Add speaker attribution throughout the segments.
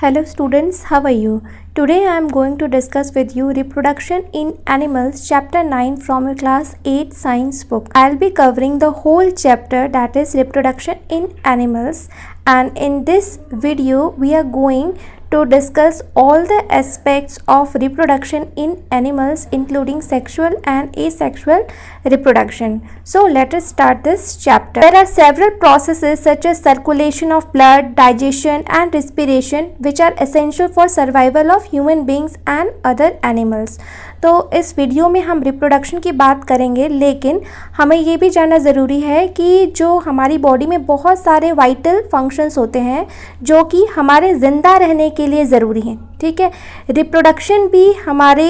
Speaker 1: Hello students, how are you? Today I am going to discuss with you reproduction in animals chapter 9 from your class 8 science book. I'll be covering the whole chapter, that is reproduction in animals, and in this video we are going to discuss all the aspects of reproduction in animals including sexual and asexual reproduction. So let us start this chapter. There are several processes such as circulation of blood, digestion and respiration which are essential for survival of human beings and other animals. तो इस video में हम reproduction की बात करेंगे, लेकिन हमें ये भी जानना ज़रूरी है कि जो हमारी बॉडी में बहुत सारे वाइटल फंक्शंस होते हैं जो कि हमारे ज़िंदा रहने के लिए ज़रूरी हैं. ठीक है, रिप्रोडक्शन भी हमारे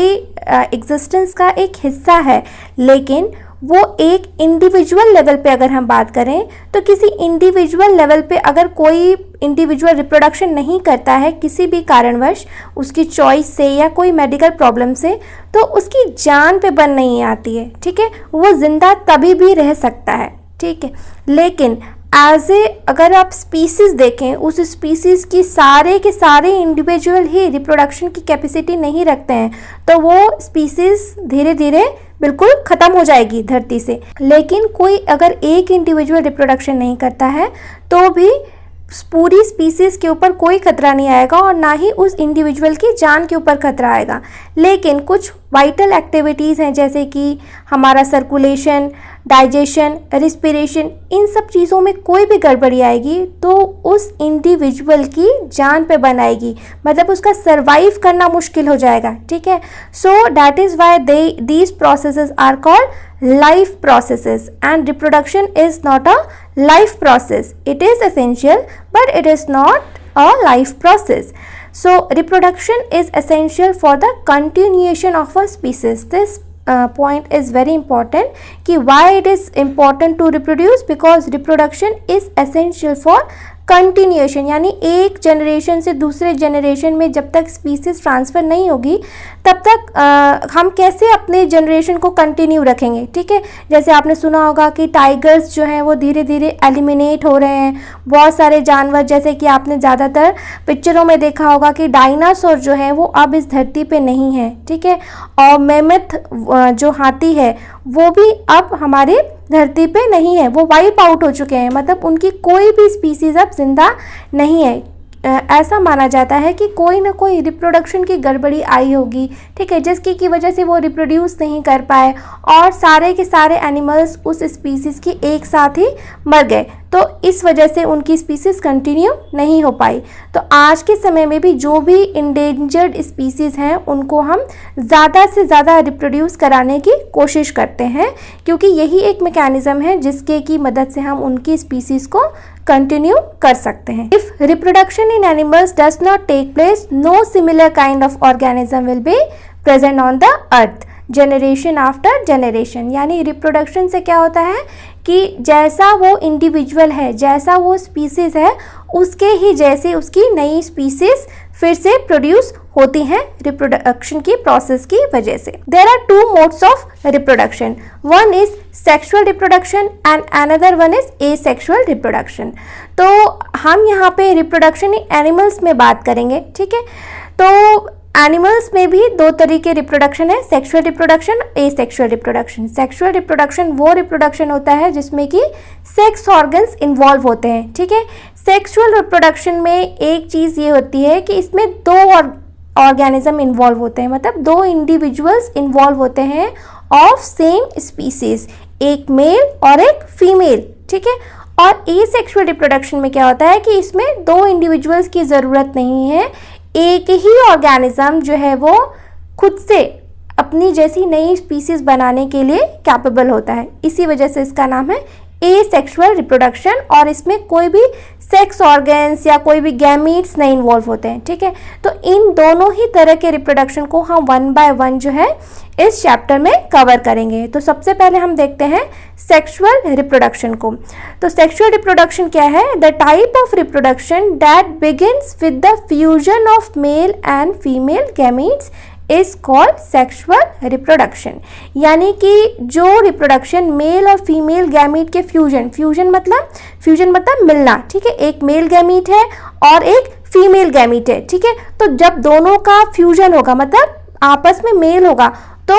Speaker 1: एग्जिस्टेंस का एक हिस्सा है, लेकिन वो एक इंडिविजुअल लेवल पे अगर हम बात करें तो किसी इंडिविजुअल लेवल पे अगर कोई इंडिविजुअल रिप्रोडक्शन नहीं करता है किसी भी कारणवश, उसकी चॉइस से या कोई मेडिकल प्रॉब्लम से, तो उसकी जान पे बन नहीं आती है. ठीक है, वो ज़िंदा तभी भी रह सकता है. ठीक है, लेकिन अगर आप स्पीसीज़ देखें, उस स्पीसीज़ की सारे के सारे इंडिविजुअल ही रिप्रोडक्शन की कैपेसिटी नहीं रखते हैं, तो वो स्पीसीज़ धीरे धीरे बिल्कुल ख़त्म हो जाएगी धरती से. लेकिन कोई अगर एक इंडिविजुअल रिप्रोडक्शन नहीं करता है तो भी पूरी स्पीसीज़ के ऊपर कोई खतरा नहीं आएगा और ना ही उस इंडिविजुअल की जान के ऊपर खतरा आएगा. लेकिन कुछ वाइटल एक्टिविटीज़ हैं जैसे कि हमारा सर्कुलेशन, डाइजेशन, रिस्पिरेशन, इन सब चीज़ों में कोई भी गड़बड़ी आएगी तो उस इंडिविजुअल की जान पे बन आएगी, मतलब उसका सर्वाइव करना मुश्किल हो जाएगा. ठीक है, so that is why these processes are called life processes and reproduction is not a life process. It is essential but it is not a life process. So reproduction is essential for the continuation of a species. This point is very important कि why it is important to reproduce, because reproduction is essential for continuation, यानी एक generation से दूसरे generation में जब तक species transfer नहीं होगी तब तक हम कैसे अपने जनरेशन को कंटिन्यू रखेंगे. ठीक है, जैसे आपने सुना होगा कि टाइगर्स जो हैं वो धीरे धीरे एलिमिनेट हो रहे हैं. बहुत सारे जानवर, जैसे कि आपने ज़्यादातर पिक्चरों में देखा होगा कि डायनासोर जो है वो अब इस धरती पे नहीं है. ठीक है, और मेमथ जो हाथी है वो भी अब हमारे धरती पे नहीं है, वो वाइप आउट हो चुके हैं, मतलब उनकी कोई भी स्पीसीज़ अब जिंदा नहीं है. ऐसा माना जाता है कि कोई ना कोई रिप्रोडक्शन की गड़बड़ी आई होगी. ठीक है, जिसकी वजह से वो रिप्रोड्यूस नहीं कर पाए और सारे के सारे एनिमल्स उस स्पीसीज़ की एक साथ ही मर गए, तो इस वजह से उनकी स्पीसीज़ कंटिन्यू नहीं हो पाई. तो आज के समय में भी जो भी इंडेंजर्ड स्पीसीज़ हैं उनको हम ज़्यादा से ज़्यादा रिप्रोड्यूस कराने की कोशिश करते हैं, क्योंकि यही एक मैकेनिज़्म है जिसके की मदद से हम उनकी स्पीसीज़ को कंटिन्यू कर सकते हैं. If reproduction in animals does not take place, no similar kind of organism will be present on the earth generation after generation. यानी रिप्रोडक्शन से क्या होता है कि जैसा वो इंडिविजुअल है, जैसा वो स्पीसीज़ है, उसके ही जैसे उसकी नई स्पीसीज़ फिर से प्रोड्यूस होती हैं रिप्रोडक्शन की प्रोसेस की वजह से. There are two modes of reproduction, one is sexual reproduction and another one is asexual reproduction. तो हम यहाँ पे रिप्रोडक्शन इन एनिमल्स में बात करेंगे. ठीक है, तो एनिमल्स में भी दो तरीके रिप्रोडक्शन है, sexual reproduction, asexual reproduction. Sexual reproduction वो रिप्रोडक्शन होता है जिसमें कि सेक्स ऑर्गन्स इन्वॉल्व होते हैं. ठीक है, सेक्सुअल रिप्रोडक्शन में एक चीज़ ये होती है कि इसमें दो ऑर्गेनिज्म इन्वॉल्व होते हैं, मतलब दो इंडिविजुअल्स इन्वॉल्व होते हैं ऑफ सेम स्पीसीज, एक मेल और एक फीमेल. ठीक है, और एसेक्सुअल रिप्रोडक्शन में क्या होता है कि इसमें दो इंडिविजुअल्स की ज़रूरत नहीं है, एक ही ऑर्गेनिज्म जो है वो खुद से अपनी जैसी नई स्पीसीज़ बनाने के लिए कैपेबल होता है. इसी वजह से इसका नाम है एसेक्सुअल रिप्रोडक्शन, और इसमें कोई भी सेक्स ऑर्गन्स या कोई भी गैमीट्स नहीं इन्वॉल्व होते हैं. ठीक है, तो इन दोनों ही तरह के रिप्रोडक्शन को हम वन बाय वन जो है इस चैप्टर में कवर करेंगे. तो सबसे पहले हम देखते हैं सेक्सुअल रिप्रोडक्शन को. तो सेक्सुअल रिप्रोडक्शन क्या है? The type of reproduction that begins with the fusion of male and female gametes is called sexual reproduction. यानी कि जो रिप्रोडक्शन मेल और फीमेल गैमीट के फ्यूजन मतलब मिलना. ठीक है, एक मेल गैमीट है और एक फीमेल गैमीट है, ठीक है। तो जब दोनों का फ्यूजन होगा, मतलब आपस में मेल होगा, तो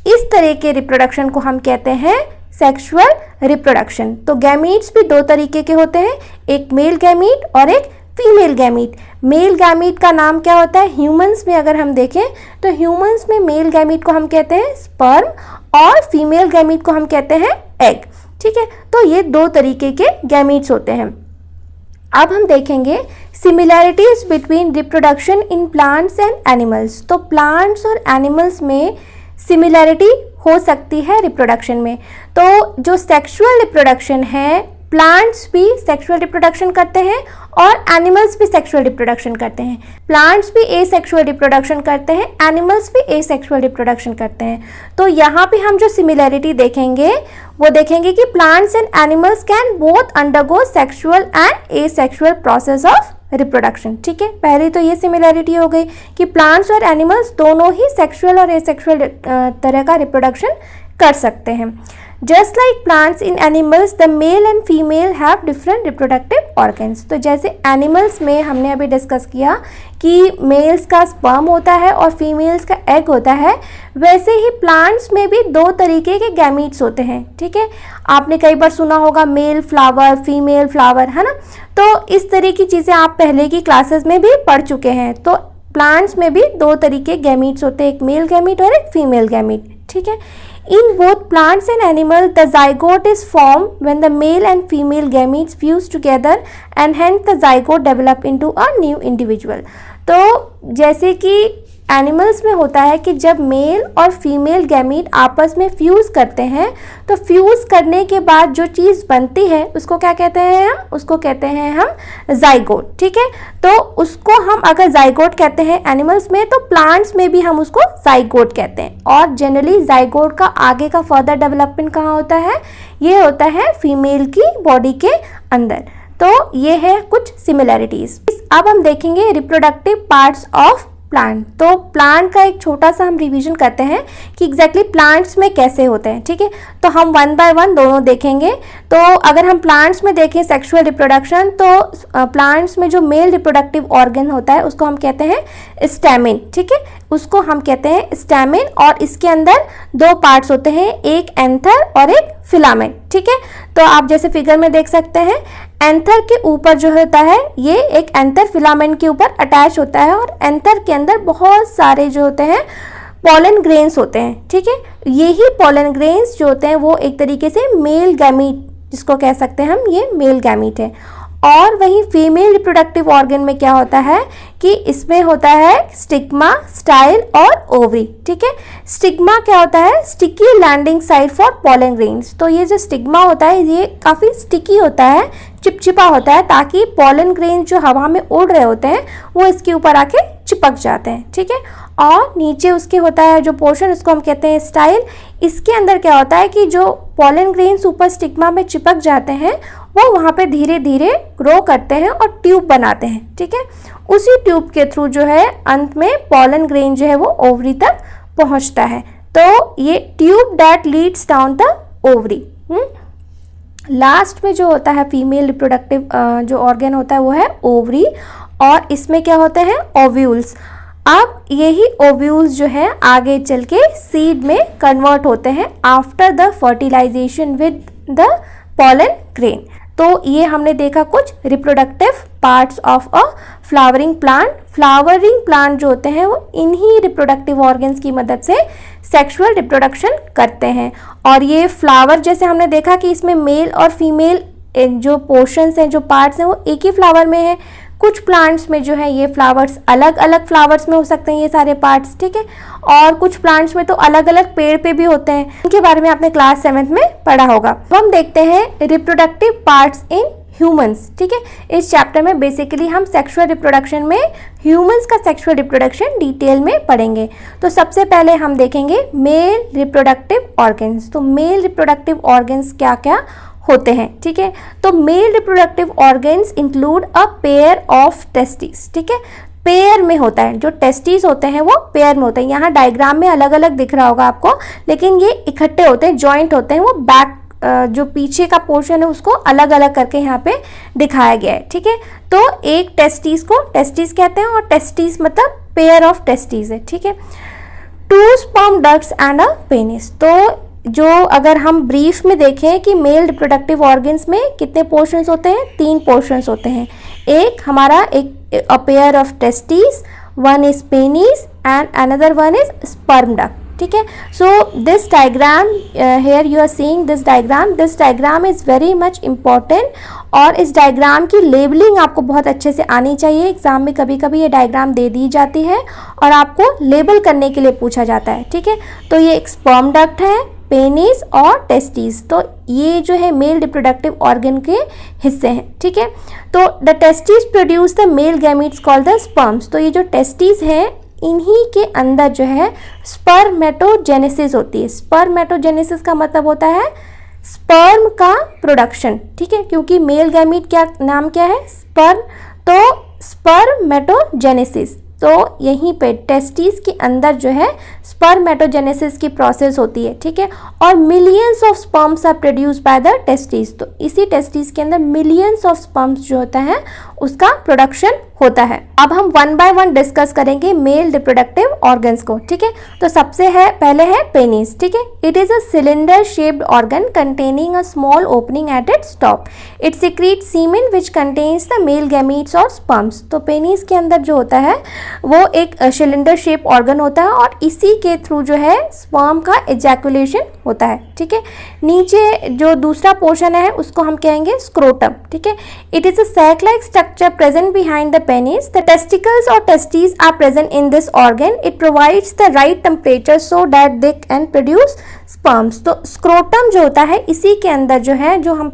Speaker 1: इस तरह के रिप्रोडक्शन को हम कहते हैं सेक्सुअल रिप्रोडक्शन। तो गैमीट्स भी दो तरीके के होते हैं, एक मेल गैमीट और एक फीमेल गैमीट। मेल गैमीट का नाम क्या होता है? ह्यूमंस में अगर हम देखें तो ह्यूमंस में मेल गैमीट को हम कहते हैं स्पर्म और फीमेल गैमीट को हम कहते हैं एग, ठीक है। तो ये दो तरीके के गैमीट्स होते हैं। अब हम देखेंगे similarities between reproduction in plants and animals. तो प्लांट्स और एनिमल्स में सिमिलैरिटी हो सकती है रिप्रोडक्शन में। तो जो सेक्सुअल रिप्रोडक्शन है, प्लांट्स भी सेक्सुअल रिप्रोडक्शन करते हैं और एनिमल्स भी सेक्सुअल रिप्रोडक्शन करते हैं। प्लांट्स भी एसेक्सुअल रिप्रोडक्शन करते हैं, एनिमल्स भी एसेक्सुअल रिप्रोडक्शन करते हैं। तो यहाँ पे हम जो सिमिलैरिटी देखेंगे वो देखेंगे कि plants and animals can both undergo sexual and asexual process of reproduction, ठीक है। पहली तो ये सिमिलैरिटी हो गई कि प्लांट्स और एनिमल्स दोनों ही सेक्सुअल और एसेक्सुअल तरह का रिप्रोडक्शन कर सकते हैं। Just like plants, in animals, the male and female have different reproductive organs. तो जैसे एनिमल्स में हमने अभी डिस्कस किया कि मेल्स का स्पर्म होता है और फीमेल्स का एग होता है, वैसे ही प्लांट्स में भी दो तरीके के गैमीट्स होते हैं, ठीक है। आपने कई बार सुना होगा मेल फ्लावर, फीमेल फ्लावर, है ना। तो इस तरह की चीज़ें आप पहले की क्लासेस में भी पढ़ चुके हैं। तो प्लांट्स में भी दो तरीके गैमीट्स होते हैं, एक मेल गैमीट और एक फीमेल गैमीट, ठीक है। In both plants and animals, the zygote is formed when the male and female gametes fuse together and hence the zygote develop into a new individual. तो जैसे कि एनिमल्स में होता है कि जब मेल और फीमेल गैमीट आपस में फ्यूज़ करते हैं, तो फ्यूज़ करने के बाद जो चीज़ बनती है उसको क्या कहते हैं हम? उसको कहते हैं हम जाइगोट, ठीक है। तो उसको हम अगर जाइगोट कहते हैं एनिमल्स में, तो प्लांट्स में भी हम उसको जाइगोट कहते हैं। और जनरली जाइगोट का आगे का फर्दर डेवलपमेंट कहाँ होता है? ये होता है फीमेल की बॉडी के अंदर। तो ये है कुछ सिमिलैरिटीज़। अब हम देखेंगे रिप्रोडक्टिव पार्ट्स ऑफ प्लांट। तो प्लांट का एक छोटा सा हम रिवीजन करते हैं कि एग्जैक्टली प्लांट्स में कैसे होते हैं, ठीक है। तो हम वन बाय वन दोनों देखेंगे। तो अगर हम प्लांट्स में देखें सेक्सुअल रिप्रोडक्शन, तो प्लांट्स में जो मेल रिप्रोडक्टिव ऑर्गन होता है उसको हम कहते हैं स्टैमेन, ठीक है। उसको हम कहते हैं स्टैमेन, और इसके अंदर दो पार्ट्स होते हैं, एक एंथर और एक फिलामेंट, ठीक है। तो आप जैसे फिगर में देख सकते हैं, एंथर के ऊपर जो होता है ये एक एंथर फिलामेंट के ऊपर अटैच होता है, और एंथर के अंदर बहुत सारे जो होते हैं पॉलन ग्रेन्स होते हैं, ठीक है। यही पॉलन ग्रेन्स जो होते हैं वो एक तरीके से मेल गैमीट, जिसको कह सकते हैं हम, ये मेल गैमीट है। और वहीं फीमेल रिप्रोडक्टिव ऑर्गन में क्या होता है कि इसमें होता है स्टिग्मा, स्टाइल और ओवरी, ठीक है। स्टिग्मा क्या होता है? Sticky landing site for pollen grains. तो ये जो स्टिग्मा होता है ये काफ़ी स्टिकी होता है, चिपचिपा होता है, ताकि पॉलन ग्रेन्स जो हवा में उड़ रहे होते हैं वो इसके ऊपर आके चिपक जाते हैं, ठीक है। और नीचे उसके होता है जो पोर्शन, उसको हम कहते हैं स्टाइल। इसके अंदर क्या होता है कि जो पॉलन ग्रेन्स ऊपर स्टिग्मा में चिपक जाते हैं वो वहाँ पे धीरे धीरे ग्रो करते हैं और ट्यूब बनाते हैं, ठीक है। उसी ट्यूब के थ्रू जो है अंत में पॉलन ग्रेन जो है वो ओवरी तक पहुँचता है। तो ये tube that leads down the ovary. Last में जो होता है फीमेल रिप्रोडक्टिव जो ऑर्गन होता है वो है ओवरी, और इसमें क्या होते हैं? ओव्यूल्स। अब यही ओव्यूल्स जो है आगे चल के सीड में कन्वर्ट होते हैं after the fertilization with the pollen grain. तो ये हमने देखा कुछ reproductive parts of a flowering plant. Flowering plant जो होते हैं वो इन्हीं रिप्रोडक्टिव ऑर्गन्स की मदद से सेक्सुअल रिप्रोडक्शन करते हैं। और ये फ्लावर जैसे हमने देखा कि इसमें मेल और फीमेल जो पोर्शंस हैं, जो पार्ट्स हैं, वो एक ही फ्लावर में है। कुछ प्लांट्स में जो है ये फ्लावर्स अलग अलग फ्लावर्स में हो सकते हैं ये सारे पार्ट्स, ठीक है। और कुछ प्लांट्स में तो अलग अलग पेड़ पे भी होते हैं, इनके बारे में आपने क्लास 7th में पढ़ा होगा। तो हम देखते हैं रिप्रोडक्टिव पार्ट्स इन ह्यूमंस, ठीक है। इस चैप्टर में बेसिकली हम सेक्सुअल रिप्रोडक्शन में ह्यूमंस का सेक्सुअल रिप्रोडक्शन डिटेल में पढ़ेंगे। तो सबसे पहले हम देखेंगे मेल रिप्रोडक्टिव ऑर्गन्स। तो मेल रिप्रोडक्टिव ऑर्गन्स क्या क्या होते हैं, ठीक है। तो male reproductive organs include a pair of testis, ठीक है। पेयर में होता है, जो टेस्टिस होते हैं वो पेयर में होते हैं। यहाँ डायग्राम में अलग अलग दिख रहा होगा आपको, लेकिन ये इकट्ठे होते हैं, जॉइंट होते हैं, वो बैक जो पीछे का पोर्शन है उसको अलग अलग करके यहाँ पे दिखाया गया है, ठीक है। तो एक टेस्टिस को टेस्टिस कहते हैं और टेस्टिस मतलब पेयर ऑफ टेस्टिस है, ठीक है। 2 sperm ducts and a penis. तो जो अगर हम ब्रीफ में देखें कि मेल रिप्रोडक्टिव ऑर्गन्स में कितने पोर्शंस होते हैं, 3 पोर्शंस होते हैं। एक हमारा एक a pair of testis, one is penis and another one is sperm duct, ठीक है। So this diagram here you are seeing this diagram is very much important और इस डायग्राम की लेबलिंग आपको बहुत अच्छे से आनी चाहिए। एग्जाम में कभी कभी ये डायग्राम दे दी जाती है और आपको लेबल करने के लिए पूछा जाता है, ठीक है। तो ये एक स्पर्म डक्ट है, पेनिस और टेस्टिस, तो ये जो है मेल रिप्रोडक्टिव ऑर्गन के हिस्से हैं, ठीक है। तो the testis produce the male gametes called the sperms. तो ये जो टेस्टिस हैं इन्हीं के अंदर जो है स्पर्मेटोजेनेसिस होती है। स्पर्मेटोजेनेसिस का मतलब होता है स्पर्म का प्रोडक्शन, ठीक है, क्योंकि मेल गैमीट क्या नाम क्या है, स्पर्म, तो स्पर्मेटोजेनेसिस। तो यहीं पे टेस्टिस के अंदर जो है स्पर्मेटोजेनेसिस की प्रोसेस होती है, ठीक है। और millions of sperms are produced by the testis. तो इसी टेस्टिस के अंदर मिलियंस ऑफ स्पर्म्स जो होता है उसका प्रोडक्शन होता है। अब हम 1 बाय 1 डिस्कस करेंगे मेल रिप्रोडक्टिव ऑर्गन्स को, ठीक है। तो सबसे पहले है पेनिस, ठीक है। It is a cylinder shaped organ containing a small opening at its top. It secrete semen which contains the male gametes और स्पर्म्स। तो पेनिस के अंदर जो होता है वो एक सिलेंडर शेप ऑर्गन होता है और इसी के थ्रू जो है स्पर्म का एजैकुलेशन होता है, ठीक है। नीचे जो दूसरा पोर्शन है उसको हम कहेंगे स्क्रोटम, ठीक है। It is a sac like structure present behind the penis. The testicles or testes are present in this organ. It provides the right temperature so that they can produce sperms. तो scrotum जो होता है इसी के अंदर जो है, जो हम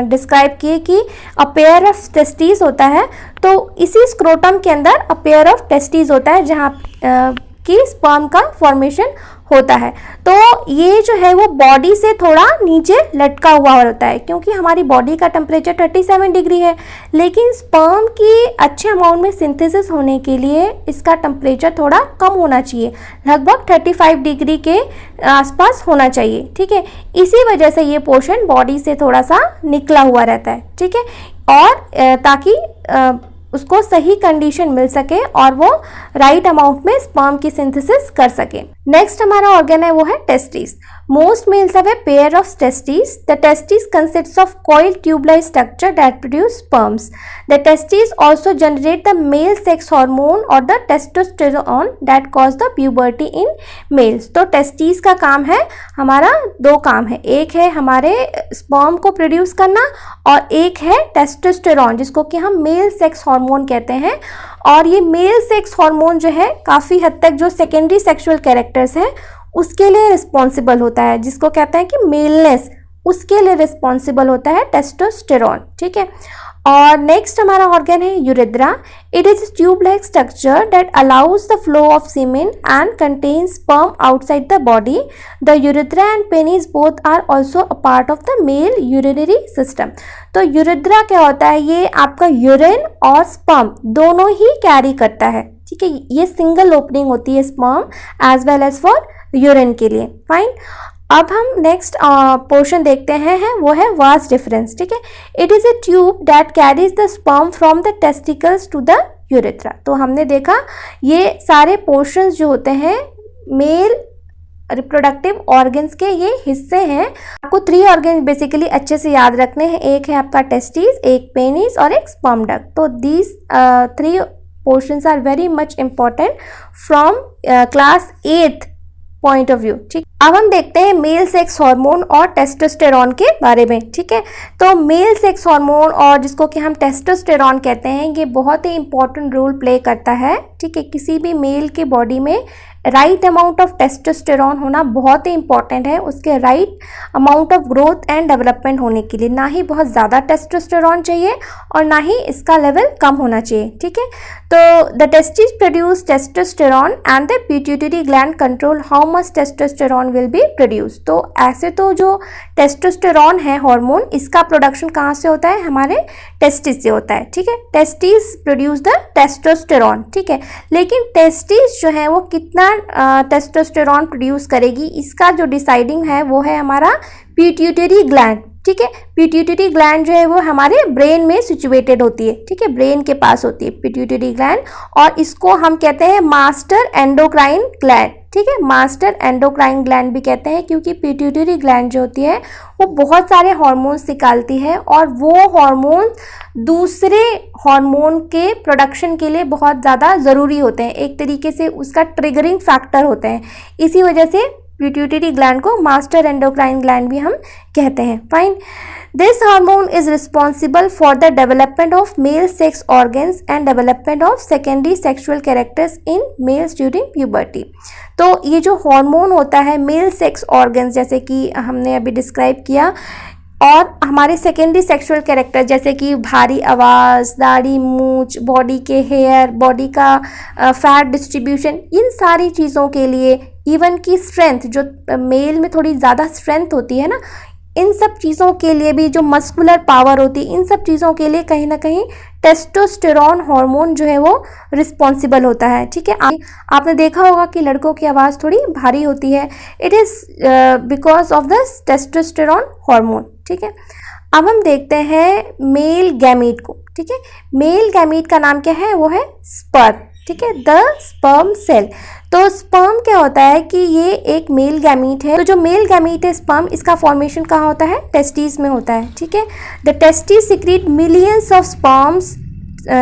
Speaker 1: डिस्क्राइब किए कि अ पेयर ऑफ टेस्टिस होता है, तो इसी स्क्रोटम के अंदर अ पेयर ऑफ टेस्टिस होता है जहाँ की स्पर्म का फॉर्मेशन होता है। तो ये जो है वो बॉडी से थोड़ा नीचे लटका हुआ होता है, क्योंकि हमारी बॉडी का टेम्परेचर 37 डिग्री है, लेकिन स्पर्म की अच्छे अमाउंट में सिंथेसिस होने के लिए इसका टेम्परेचर थोड़ा कम होना चाहिए, लगभग 35 डिग्री के आसपास होना चाहिए, ठीक है। इसी वजह से ये पोर्शन बॉडी से थोड़ा सा निकला हुआ रहता है, ठीक है, और ताकि उसको सही कंडीशन मिल सके और वो राइट अमाउंट में स्पर्म की सिंथेसिस कर सके। नेक्स्ट हमारा ऑर्गन है वो है testis. Most males have a pair of testis. The testis consists of coiled tube like structure that produce sperms. The testis also generate the male sex hormone और the testosterone that cause the puberty in males. तो testis का काम है, हमारा 2 काम है, एक है हमारे स्पर्म को प्रोड्यूस करना और एक है टेस्टोस्टेरोन जिसको कि हम मेल सेक्स हार्मोन कहते हैं। और ये मेल सेक्स हार्मोन जो है काफ़ी हद तक जो सेकेंडरी सेक्सुअल कैरेक्टर्स हैं उसके लिए रिस्पॉन्सिबल होता है, जिसको कहते हैं कि मेलनेस, उसके लिए रिस्पॉन्सिबल होता है टेस्टोस्टेरोन, ठीक है। और नेक्स्ट हमारा ऑर्गन है urethra. It is tube like structure that allows the flow of semen and contains sperm outside the body. The urethra and penis both are also a part of the male urinary system. तो urethra क्या होता है, ये आपका urine और sperm दोनों ही carry करता है, ठीक है। ये सिंगल ओपनिंग होती है sperm as well as for urine के लिए, फाइन। अब हम नेक्स्ट पोर्शन देखते हैं वो है वास्ट डिफरेंस, ठीक है। It is a tube that carries the sperm from the testicles to the urethra. तो हमने देखा ये सारे पोर्शंस जो होते हैं मेल रिप्रोडक्टिव ऑर्गन्स के ये हिस्से हैं। आपको 3 ऑर्गन बेसिकली अच्छे से याद रखने हैं, एक है आपका टेस्टिस, एक पेनिस और एक स्पर्म डक्ट। तो these 3 portions are very much important from class 8th point of view, ठीक। अब हम देखते हैं मेल सेक्स हार्मोन और टेस्टोस्टेरोन के बारे में, ठीक है। तो मेल सेक्स हार्मोन और जिसको कि हम टेस्टोस्टेरोन कहते हैं, ये बहुत ही इंपॉर्टेंट रोल प्ले करता है, ठीक है। किसी भी मेल के बॉडी में राइट अमाउंट ऑफ टेस्टोस्टेरोन होना बहुत ही इंपॉर्टेंट है उसके right amount of growth and development होने के लिए। ना ही बहुत ज़्यादा टेस्टोस्टेरोन चाहिए और ना ही इसका लेवल कम होना चाहिए, ठीक है। तो the testis produce testosterone and the pituitary gland control how much testosterone will be produce. तो ऐसे तो जो टेस्टोस्टेरॉन है हार्मोन, इसका प्रोडक्शन कहाँ से होता है, हमारे टेस्टिस से होता है, ठीक है। टेस्टिस प्रोड्यूस द टेस्टोस्टेरॉन, ठीक है। लेकिन टेस्टिस जो है वो कितना टेस्टोस्टेरॉन प्रोड्यूस करेगी, इसका जो डिसाइडिंग है वो है हमारा पिट्यूटरी ग्लैंड, ठीक है। पिट्यूटरी ग्लैंड जो है वो हमारे ब्रेन में सिचुएटेड होती है, ठीक है, ब्रेन के पास होती है पिट्यूटरी ग्लैंड, और इसको हम कहते हैं मास्टर एंडोक्राइन ग्लैंड, ठीक है। मास्टर एंडोक्राइन ग्लैंड भी कहते हैं क्योंकि पिट्यूटरी ग्लैंड जो होती है वो बहुत सारे हार्मोन्स निकालती है, और वो हार्मोन दूसरे हार्मोन के प्रोडक्शन के लिए बहुत ज़्यादा ज़रूरी होते हैं, एक तरीके से उसका ट्रिगरिंग फैक्टर होते हैं। इसी वजह से पिट्यूटरी ग्लैंड को मास्टर एंडोक्राइन ग्लैंड भी हम कहते हैं। Fine, this hormone is responsible for the development of male sex organs and development of secondary sexual characters in males during puberty. तो ये जो हार्मोन होता है मेल सेक्स ऑर्गन्स, जैसे कि हमने अभी डिस्क्राइब किया, और हमारे सेकेंडरी सेक्सुअल कैरेक्टर जैसे कि भारी आवाज़, दाढ़ी, मूंछ, बॉडी के हेयर, बॉडी का फैट डिस्ट्रीब्यूशन, इन सारी चीज़ों के लिए, इवन की स्ट्रेंथ, जो मेल में थोड़ी ज़्यादा स्ट्रेंथ होती है ना, इन सब चीज़ों के लिए भी, जो मस्कुलर पावर होती है, इन सब चीज़ों के लिए कहीं ना कहीं टेस्टोस्टेरॉन हार्मोन जो है वो रिस्पॉन्सिबल होता है, ठीक है। आपने देखा होगा कि लड़कों की आवाज़ थोड़ी भारी होती है, it is because of the testosterone hormone, ठीक है। अब हम देखते हैं मेल गैमीट को, ठीक है। मेल गैमीट का नाम क्या है, वो है स्पर्म, ठीक है, द स्पर्म सेल। तो स्पर्म क्या होता है कि ये एक मेल गैमीट है। तो जो मेल गैमीट है स्पर्म, इसका फॉर्मेशन कहाँ होता है, टेस्टिस में होता है, ठीक है। The testis secrete millions of sperms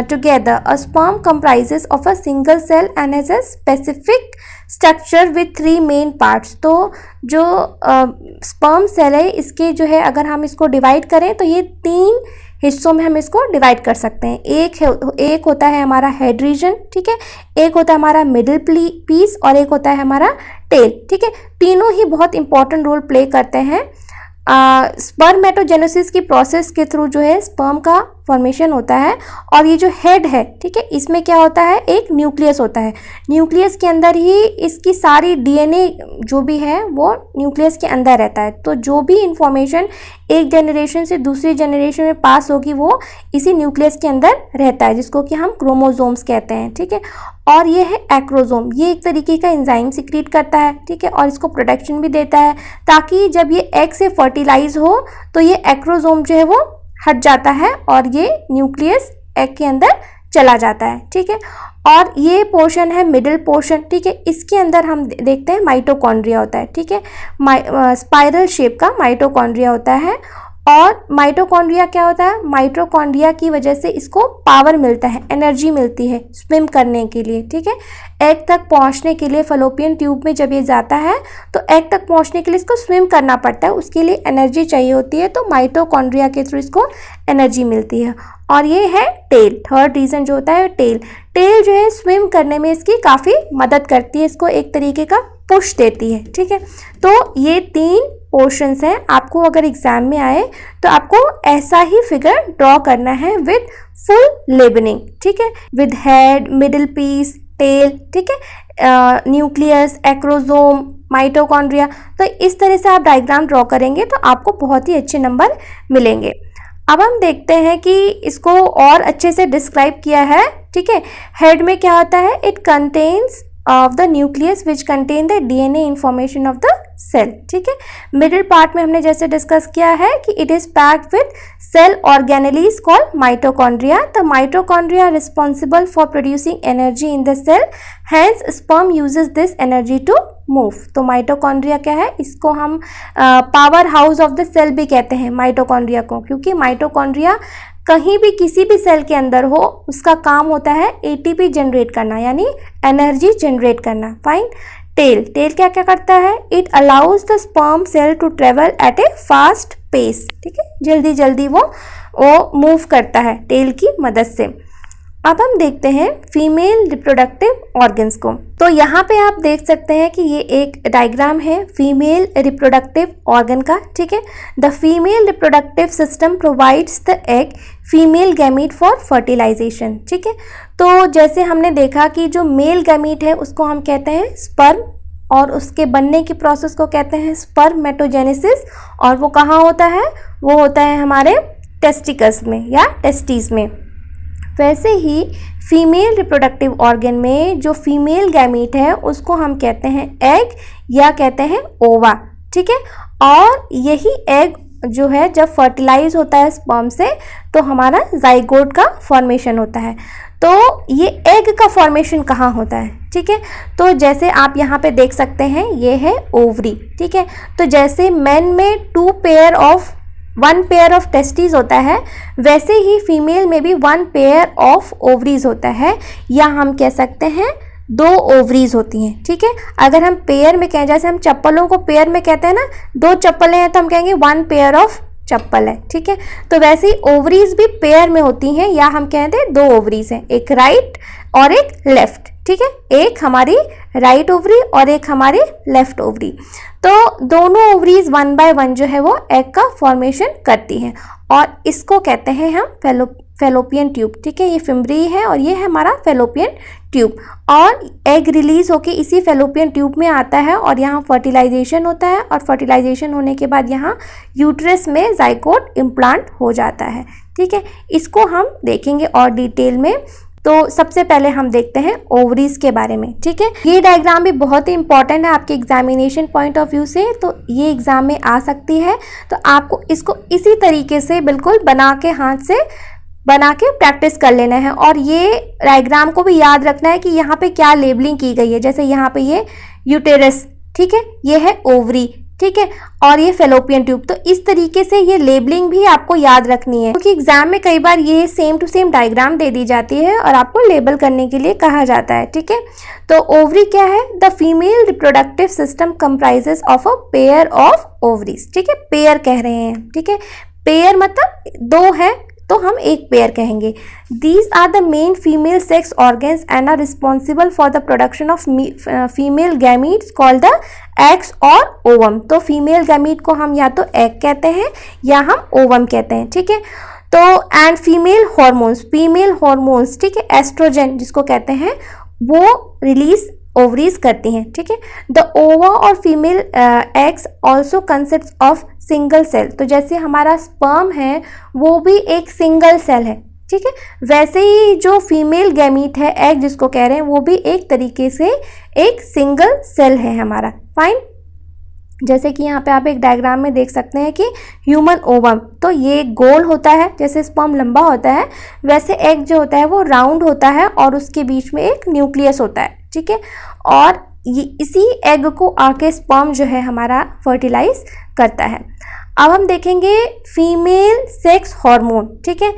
Speaker 1: together. A sperm comprises of a single cell and has a specific structure with 3 main parts. तो जो स्पर्म सेल है, इसके जो है अगर हम इसको डिवाइड करें तो ये 3 हिस्सों में हम इसको डिवाइड कर सकते हैं। एक होता है हमारा हेड रीजन, ठीक है, एक होता है हमारा मिडिल पीस, और एक होता है हमारा टेल, ठीक है। तीनों ही बहुत इंपॉर्टेंट रोल प्ले करते हैं। स्पर्मेटोजेनेसिस की प्रोसेस के थ्रू जो है स्पर्म का फॉर्मेशन होता है, और ये जो हेड है, ठीक है, इसमें क्या होता है, एक न्यूक्लियस होता है। न्यूक्लियस के अंदर ही इसकी सारी डीएनए जो भी है वो न्यूक्लियस के अंदर रहता है। तो जो भी इंफॉर्मेशन एक जनरेशन से दूसरी जनरेशन में पास होगी वो इसी न्यूक्लियस के अंदर रहता है, जिसको कि हम क्रोमोसोम्स कहते हैं, ठीक है। और ये है एक्रोसोम, ये एक तरीके का एंजाइम सिक्रीट करता है, ठीक है, और इसको प्रोटेक्शन भी देता है, ताकि जब ये एग से फर्टिलाइज हो तो ये एक्रोसोम जो है वो हट जाता है और ये न्यूक्लियस एग के अंदर चला जाता है, ठीक है। और ये पोर्शन है मिडिल पोर्शन, ठीक है, इसके अंदर हम देखते हैं माइटोकॉन्ड्रिया होता है, ठीक है। स्पाइरल शेप का माइटोकॉन्ड्रिया होता है। और माइटोकॉन्ड्रिया क्या होता है, माइटोकॉन्ड्रिया की वजह से इसको पावर मिलता है, एनर्जी मिलती है स्विम करने के लिए, ठीक है। एग तक पहुंचने के लिए फलोपियन ट्यूब में जब ये जाता है तो एग तक पहुंचने के लिए इसको स्विम करना पड़ता है, उसके लिए एनर्जी चाहिए होती है, तो माइटोकॉन्ड्रिया के थ्रू इसको एनर्जी मिलती है। और ये है टेल, थर्ड रीजन जो होता है टेल। टेल जो है स्विम करने में इसकी काफ़ी मदद करती है, इसको एक तरीके का पुश देती है, ठीक है। तो ये 3 पोर्शंस हैं। आपको अगर एग्जाम में आए तो आपको ऐसा ही फिगर ड्रॉ करना है विद फुल लेबलिंग, ठीक है, with head, middle piece, tail, ठीक है, न्यूक्लियस, एक्रोसोम, माइटोकॉन्ड्रिया। तो इस तरह से आप डायग्राम ड्रॉ करेंगे तो आपको बहुत ही अच्छे नंबर मिलेंगे। अब हम देखते हैं कि इसको और अच्छे से डिस्क्राइब किया है, ठीक है। हेड में क्या होता है, it contains of the nucleus which contain the DNA information of the cell, ठीक है। मिडिल पार्ट में हमने जैसे डिस्कस किया है कि it is packed with cell organelles called mitochondria. The mitochondria are responsible for producing energy in the cell, hence sperm uses this energy to move. तो mitochondria क्या है, इसको हम power house of the cell भी कहते हैं mitochondria को, क्योंकि माइटोकॉन्ड्रिया कहीं भी किसी भी सेल के अंदर हो उसका काम होता है एटीपी जनरेट करना, यानी एनर्जी जनरेट करना। फाइन। टेल, टेल क्या क्या करता है, it allows the sperm cell to travel at a fast pace, ठीक है, जल्दी जल्दी वो मूव करता है टेल की मदद से। अब हम देखते हैं फीमेल रिप्रोडक्टिव ऑर्गन्स को। तो यहाँ पे आप देख सकते हैं कि ये एक डायग्राम है फीमेल रिप्रोडक्टिव ऑर्गन का, ठीक है। The female reproductive system provides the egg female gamete for fertilisation, ठीक है। तो जैसे हमने देखा कि जो मेल गैमीट है उसको हम कहते हैं स्पर्म, और उसके बनने की प्रोसेस को कहते हैं स्पर्मेटोजेनेसिस, और वो कहाँ होता है, वो होता है हमारे टेस्टिकल्स में या टेस्टिस में। वैसे ही फीमेल रिप्रोडक्टिव ऑर्गन में जो फीमेल गैमीट है उसको हम कहते हैं एग या कहते हैं ओवा, ठीक है। और यही एग जो है जब फर्टिलाइज होता है स्पर्म से तो हमारा जाइगोट का फॉर्मेशन होता है। तो ये एग का फॉर्मेशन कहाँ होता है, ठीक है। तो जैसे आप यहाँ पे देख सकते हैं ये है ओवरी, ठीक है। तो जैसे मेन में 1 पेयर ऑफ टेस्टिस होता है, वैसे ही फीमेल में भी 1 पेयर ऑफ ओवरीज होता है, या हम कह सकते हैं 2 ओवरीज होती हैं, ठीक है। अगर हम पेयर में कहें, जैसे हम चप्पलों को पेयर में कहते हैं ना, 2 चप्पलें हैं तो हम कहेंगे 1 पेयर ऑफ चप्पल है, ठीक है। तो वैसे ही ओवरीज भी पेयर में होती हैं, या हम कहते हैं 2 ओवरीज हैं, एक राइट और एक लेफ्ट, ठीक है। एक हमारी राइट ओवरी और एक हमारी लेफ्ट ओवरी। तो दोनों ओवरीज 1 बाय 1 जो है वो एग का फॉर्मेशन करती हैं, और इसको कहते हैं हम फेलोपियन ट्यूब, ठीक है। ये फिम्बरी है और ये है हमारा फेलोपियन ट्यूब, और एग रिलीज होके इसी फेलोपियन ट्यूब में आता है और यहाँ फर्टिलाइजेशन होता है, और फर्टिलाइजेशन होने के बाद यहाँ यूट्रस में जाइगोट इम्प्लांट हो जाता है, ठीक है। इसको हम देखेंगे और डिटेल में। तो सबसे पहले हम देखते हैं ओवरीज के बारे में, ठीक है। ये डायग्राम भी बहुत ही इंपॉर्टेंट है आपके एग्जामिनेशन पॉइंट ऑफ व्यू से, तो ये एग्जाम में आ सकती है। तो आपको इसको इसी तरीके से बिल्कुल बना के हाथ से बना के प्रैक्टिस कर लेना है, और ये डायग्राम को भी याद रखना है कि यहाँ पे क्या लेबलिंग की गई है। जैसे यहाँ पे ये यूटेरस, ठीक है, ये है ओवरी, ठीक है, और ये फेलोपियन ट्यूब। तो इस तरीके से ये लेबलिंग भी आपको याद रखनी है, क्योंकि एग्जाम में कई बार ये सेम टू सेम डायग्राम दे दी जाती है और आपको लेबल करने के लिए कहा जाता है, ठीक है। तो ओवरी क्या है? The female reproductive system comprises of a pair of ovaries, ठीक है। पेयर कह रहे हैं, ठीक है। पेयर मतलब 2 है तो हम एक पेयर कहेंगे। These are the main female sex organs and are responsible for the production of female gametes called the eggs or ovum। तो फीमेल गैमीट को हम या तो एग कहते हैं या हम ओवम कहते हैं, ठीक है। तो एंड फीमेल हॉर्मोन्स, ठीक है, एस्ट्रोजन जिसको कहते हैं, वो रिलीज ओवरीज करती हैं, ठीक है। द ओवा और female eggs also consist of single cell. तो जैसे हमारा स्पर्म है वो भी एक सिंगल सेल है, ठीक है। वैसे ही जो फीमेल गैमीट है, एग जिसको कह रहे हैं, वो भी एक तरीके से एक सिंगल सेल है हमारा। फाइन। जैसे कि यहाँ पे आप एक डायग्राम में देख सकते हैं कि ह्यूमन ओवम, तो ये गोल होता है, जैसे स्पर्म लंबा होता है वैसे एग जो होता है वो राउंड होता है और उसके बीच में एक न्यूक्लियस होता है, ठीक है। और ये इसी एग को आके स्पर्म जो है हमारा फर्टिलाइज करता है। अब हम देखेंगे फीमेल सेक्स हार्मोन, ठीक है।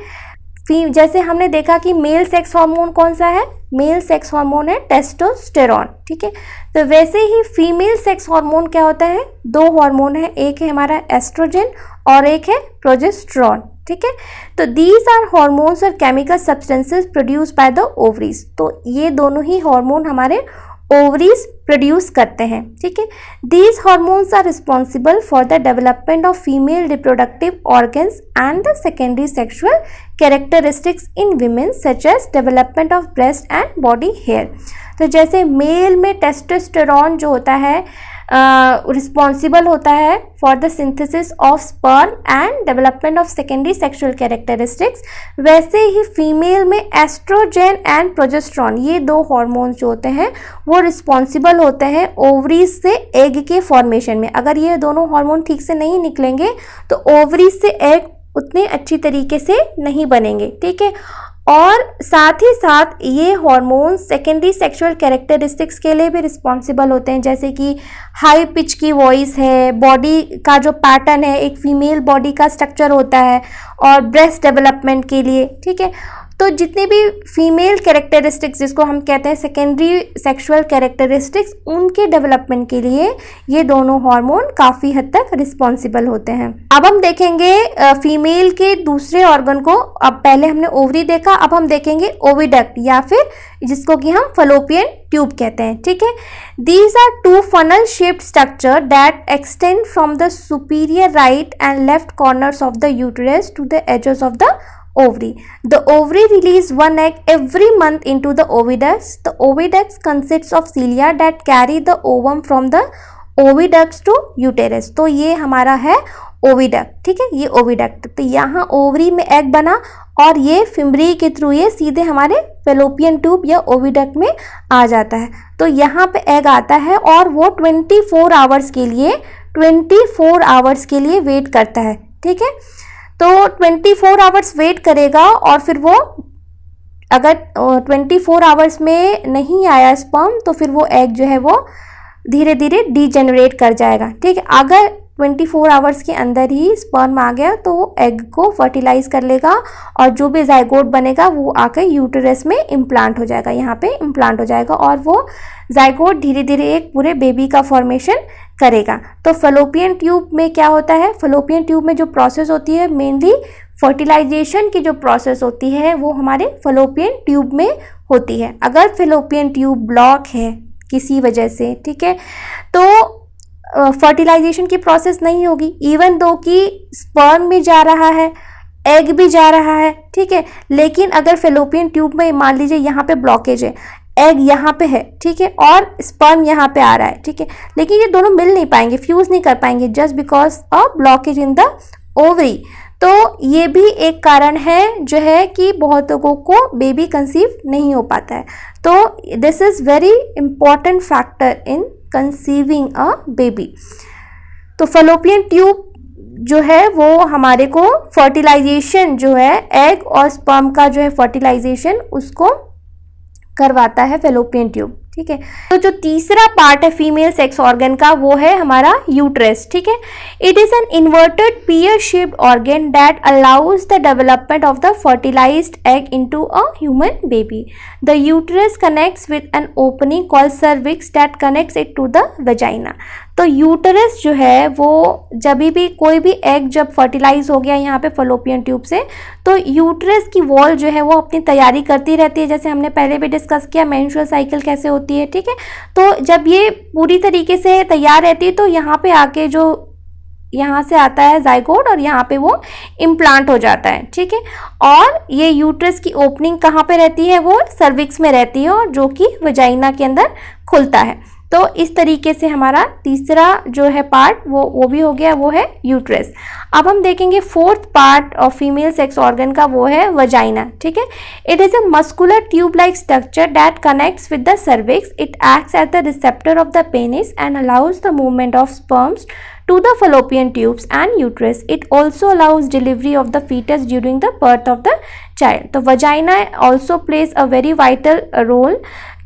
Speaker 1: जैसे हमने देखा कि मेल सेक्स हार्मोन कौन सा है, मेल सेक्स हार्मोन है टेस्टोस्टेरोन, ठीक है। तो वैसे ही फीमेल सेक्स हार्मोन क्या होता है? 2 हार्मोन है, एक है हमारा एस्ट्रोजन और एक है प्रोजेस्टेरोन, ठीक है। तो दीज आर हार्मोन्स और chemical substances produce by the ovaries. तो ये दोनों ही हार्मोन हमारे ओवरीज प्रोड्यूस करते हैं, ठीक है। These hormones are responsible for the development of female reproductive organs and the secondary sexual characteristics in women such as development of breast and body hair. तो जैसे मेल में टेस्टोस्टेरोन जो होता है रिस्पॉन्सिबल होता है for the synthesis of sperm and development of secondary sexual characteristics, वैसे ही female में एस्ट्रोजन एंड प्रोजेस्टेरोन, ये 2 हार्मोन्स जो होते हैं वो रिस्पॉन्सिबल होते हैं ओवरीज से एग के फॉर्मेशन में। अगर ये दोनों हार्मोन ठीक से नहीं निकलेंगे तो ओवरीज से एग उतने अच्छी तरीके से नहीं बनेंगे, ठीक है। और साथ ही साथ ये हार्मोन सेकेंडरी सेक्सुअल कैरेक्टरिस्टिक्स के लिए भी रिस्पॉन्सिबल होते हैं, जैसे कि हाई पिच की वॉइस है, बॉडी का जो पैटर्न है, एक फीमेल बॉडी का स्ट्रक्चर होता है, और ब्रेस्ट डेवलपमेंट के लिए, ठीक है। तो जितने भी फीमेल कैरेक्टरिस्टिक्स जिसको हम कहते हैं सेकेंडरी सेक्सुअल कैरेक्टरिस्टिक्स, उनके डेवलपमेंट के लिए ये दोनों हार्मोन काफ़ी हद तक रिस्पॉन्सिबल होते हैं। अब हम देखेंगे फीमेल के दूसरे ऑर्गन को। अब पहले हमने ओवरी देखा, अब हम देखेंगे ओविडक्ट या फिर जिसको कि हम फलोपियन ट्यूब कहते हैं, ठीक है। These are 2 funnel shaped structure that extend from the superior right and left corners of the uterus to the edges of the ovary. The ovary release one egg every month into the oviducts. The oviducts consists of cilia that carry the ovum from the oviducts to uterus. तो ये हमारा है oviduct, ठीक है, ये oviduct. तो यहाँ ovary में एग बना और ये फिम्बरी के थ्रू ये सीधे हमारे फेलोपियन ट्यूब या ओविडक्ट में आ जाता है. तो यहाँ पे एग आता है और वो 24 आवर्स के लिए वेट करता है, ठीक है. तो 24 आवर्स वेट करेगा और फिर वो अगर 24 आवर्स में नहीं आया स्पर्म तो फिर वो एग जो है वो धीरे धीरे डीजेनरेट कर जाएगा, ठीक है. अगर 24 आवर्स के अंदर ही स्पर्म आ गया तो वो एग को फर्टिलाइज कर लेगा और जो भी जाइगोट बनेगा वो आकर यूटेरस में इम्प्लांट हो जाएगा, यहाँ पे इम्प्लांट हो जाएगा और वो जाइगोट धीरे धीरे एक पूरे बेबी का फॉर्मेशन करेगा. तो फेलोपियन ट्यूब में क्या होता है, फेलोपियन ट्यूब में जो प्रोसेस होती है मेनली फर्टिलाइजेशन की जो प्रोसेस होती है वो हमारे फेलोपियन ट्यूब में होती है. अगर फेलोपियन ट्यूब ब्लॉक है किसी वजह से, ठीक है, तो फर्टिलाइजेशन की प्रोसेस नहीं होगी. इवन दो कि स्पर्म भी जा रहा है, एग भी जा रहा है, ठीक है, लेकिन अगर फेलोपियन ट्यूब में मान लीजिए यहाँ पे ब्लॉकेज है, एग यहाँ पे है, ठीक है, और स्पर्म यहाँ पे आ रहा है, ठीक है, लेकिन ये दोनों मिल नहीं पाएंगे, फ्यूज नहीं कर पाएंगे just because of blockage in the ovary. तो ये भी एक कारण है जो है कि बहुत लोगों को बेबी कंसीव नहीं हो पाता है. तो this is very important factor in conceiving a baby. तो फेलोपियन ट्यूब जो है वो हमारे को फर्टिलाइजेशन जो है एग और स्पर्म का जो है फर्टिलाइजेशन उसको करवाता है फेलोपियन ट्यूब, ठीक है. तो जो तीसरा पार्ट है फीमेल सेक्स ऑर्गन का वो है हमारा यूट्रस, ठीक है. It is an inverted pear shaped organ that allows the development of the fertilised egg into a human baby. The uterus connects with an opening called cervix that connects it to the vagina. तो uterus जो है वो जब भी कोई भी egg जब fertilise हो गया यहाँ पे फेलोपियन ट्यूब से, तो यूटरस की वॉल जो है वो अपनी तैयारी करती रहती है. जैसे हमने पहले भी डिस्कस किया मेंस्ट्रुअल साइकिल कैसे होती है, ठीक है. तो जब ये पूरी तरीके से तैयार रहती है तो यहाँ पे आके जो यहाँ से आता है जाइगोट और यहाँ पे वो इम्प्लांट हो जाता है, ठीक है. और ये यूट्रस की ओपनिंग कहाँ पे रहती है, वो सर्विक्स में रहती है और जो कि वजाइना के अंदर खुलता है. तो इस तरीके से हमारा तीसरा जो है पार्ट वो भी हो गया, वो है यूट्रस. अब हम देखेंगे fourth part of female sex organ का, वो है वजाइना, ठीक है. It is a muscular tube like structure that connects with the cervix. It acts as the receptor of the penis and allows the movement of sperms to the fallopian tubes and uterus. It also allows delivery of the fetus during the birth of the child. तो vagina also plays a very vital role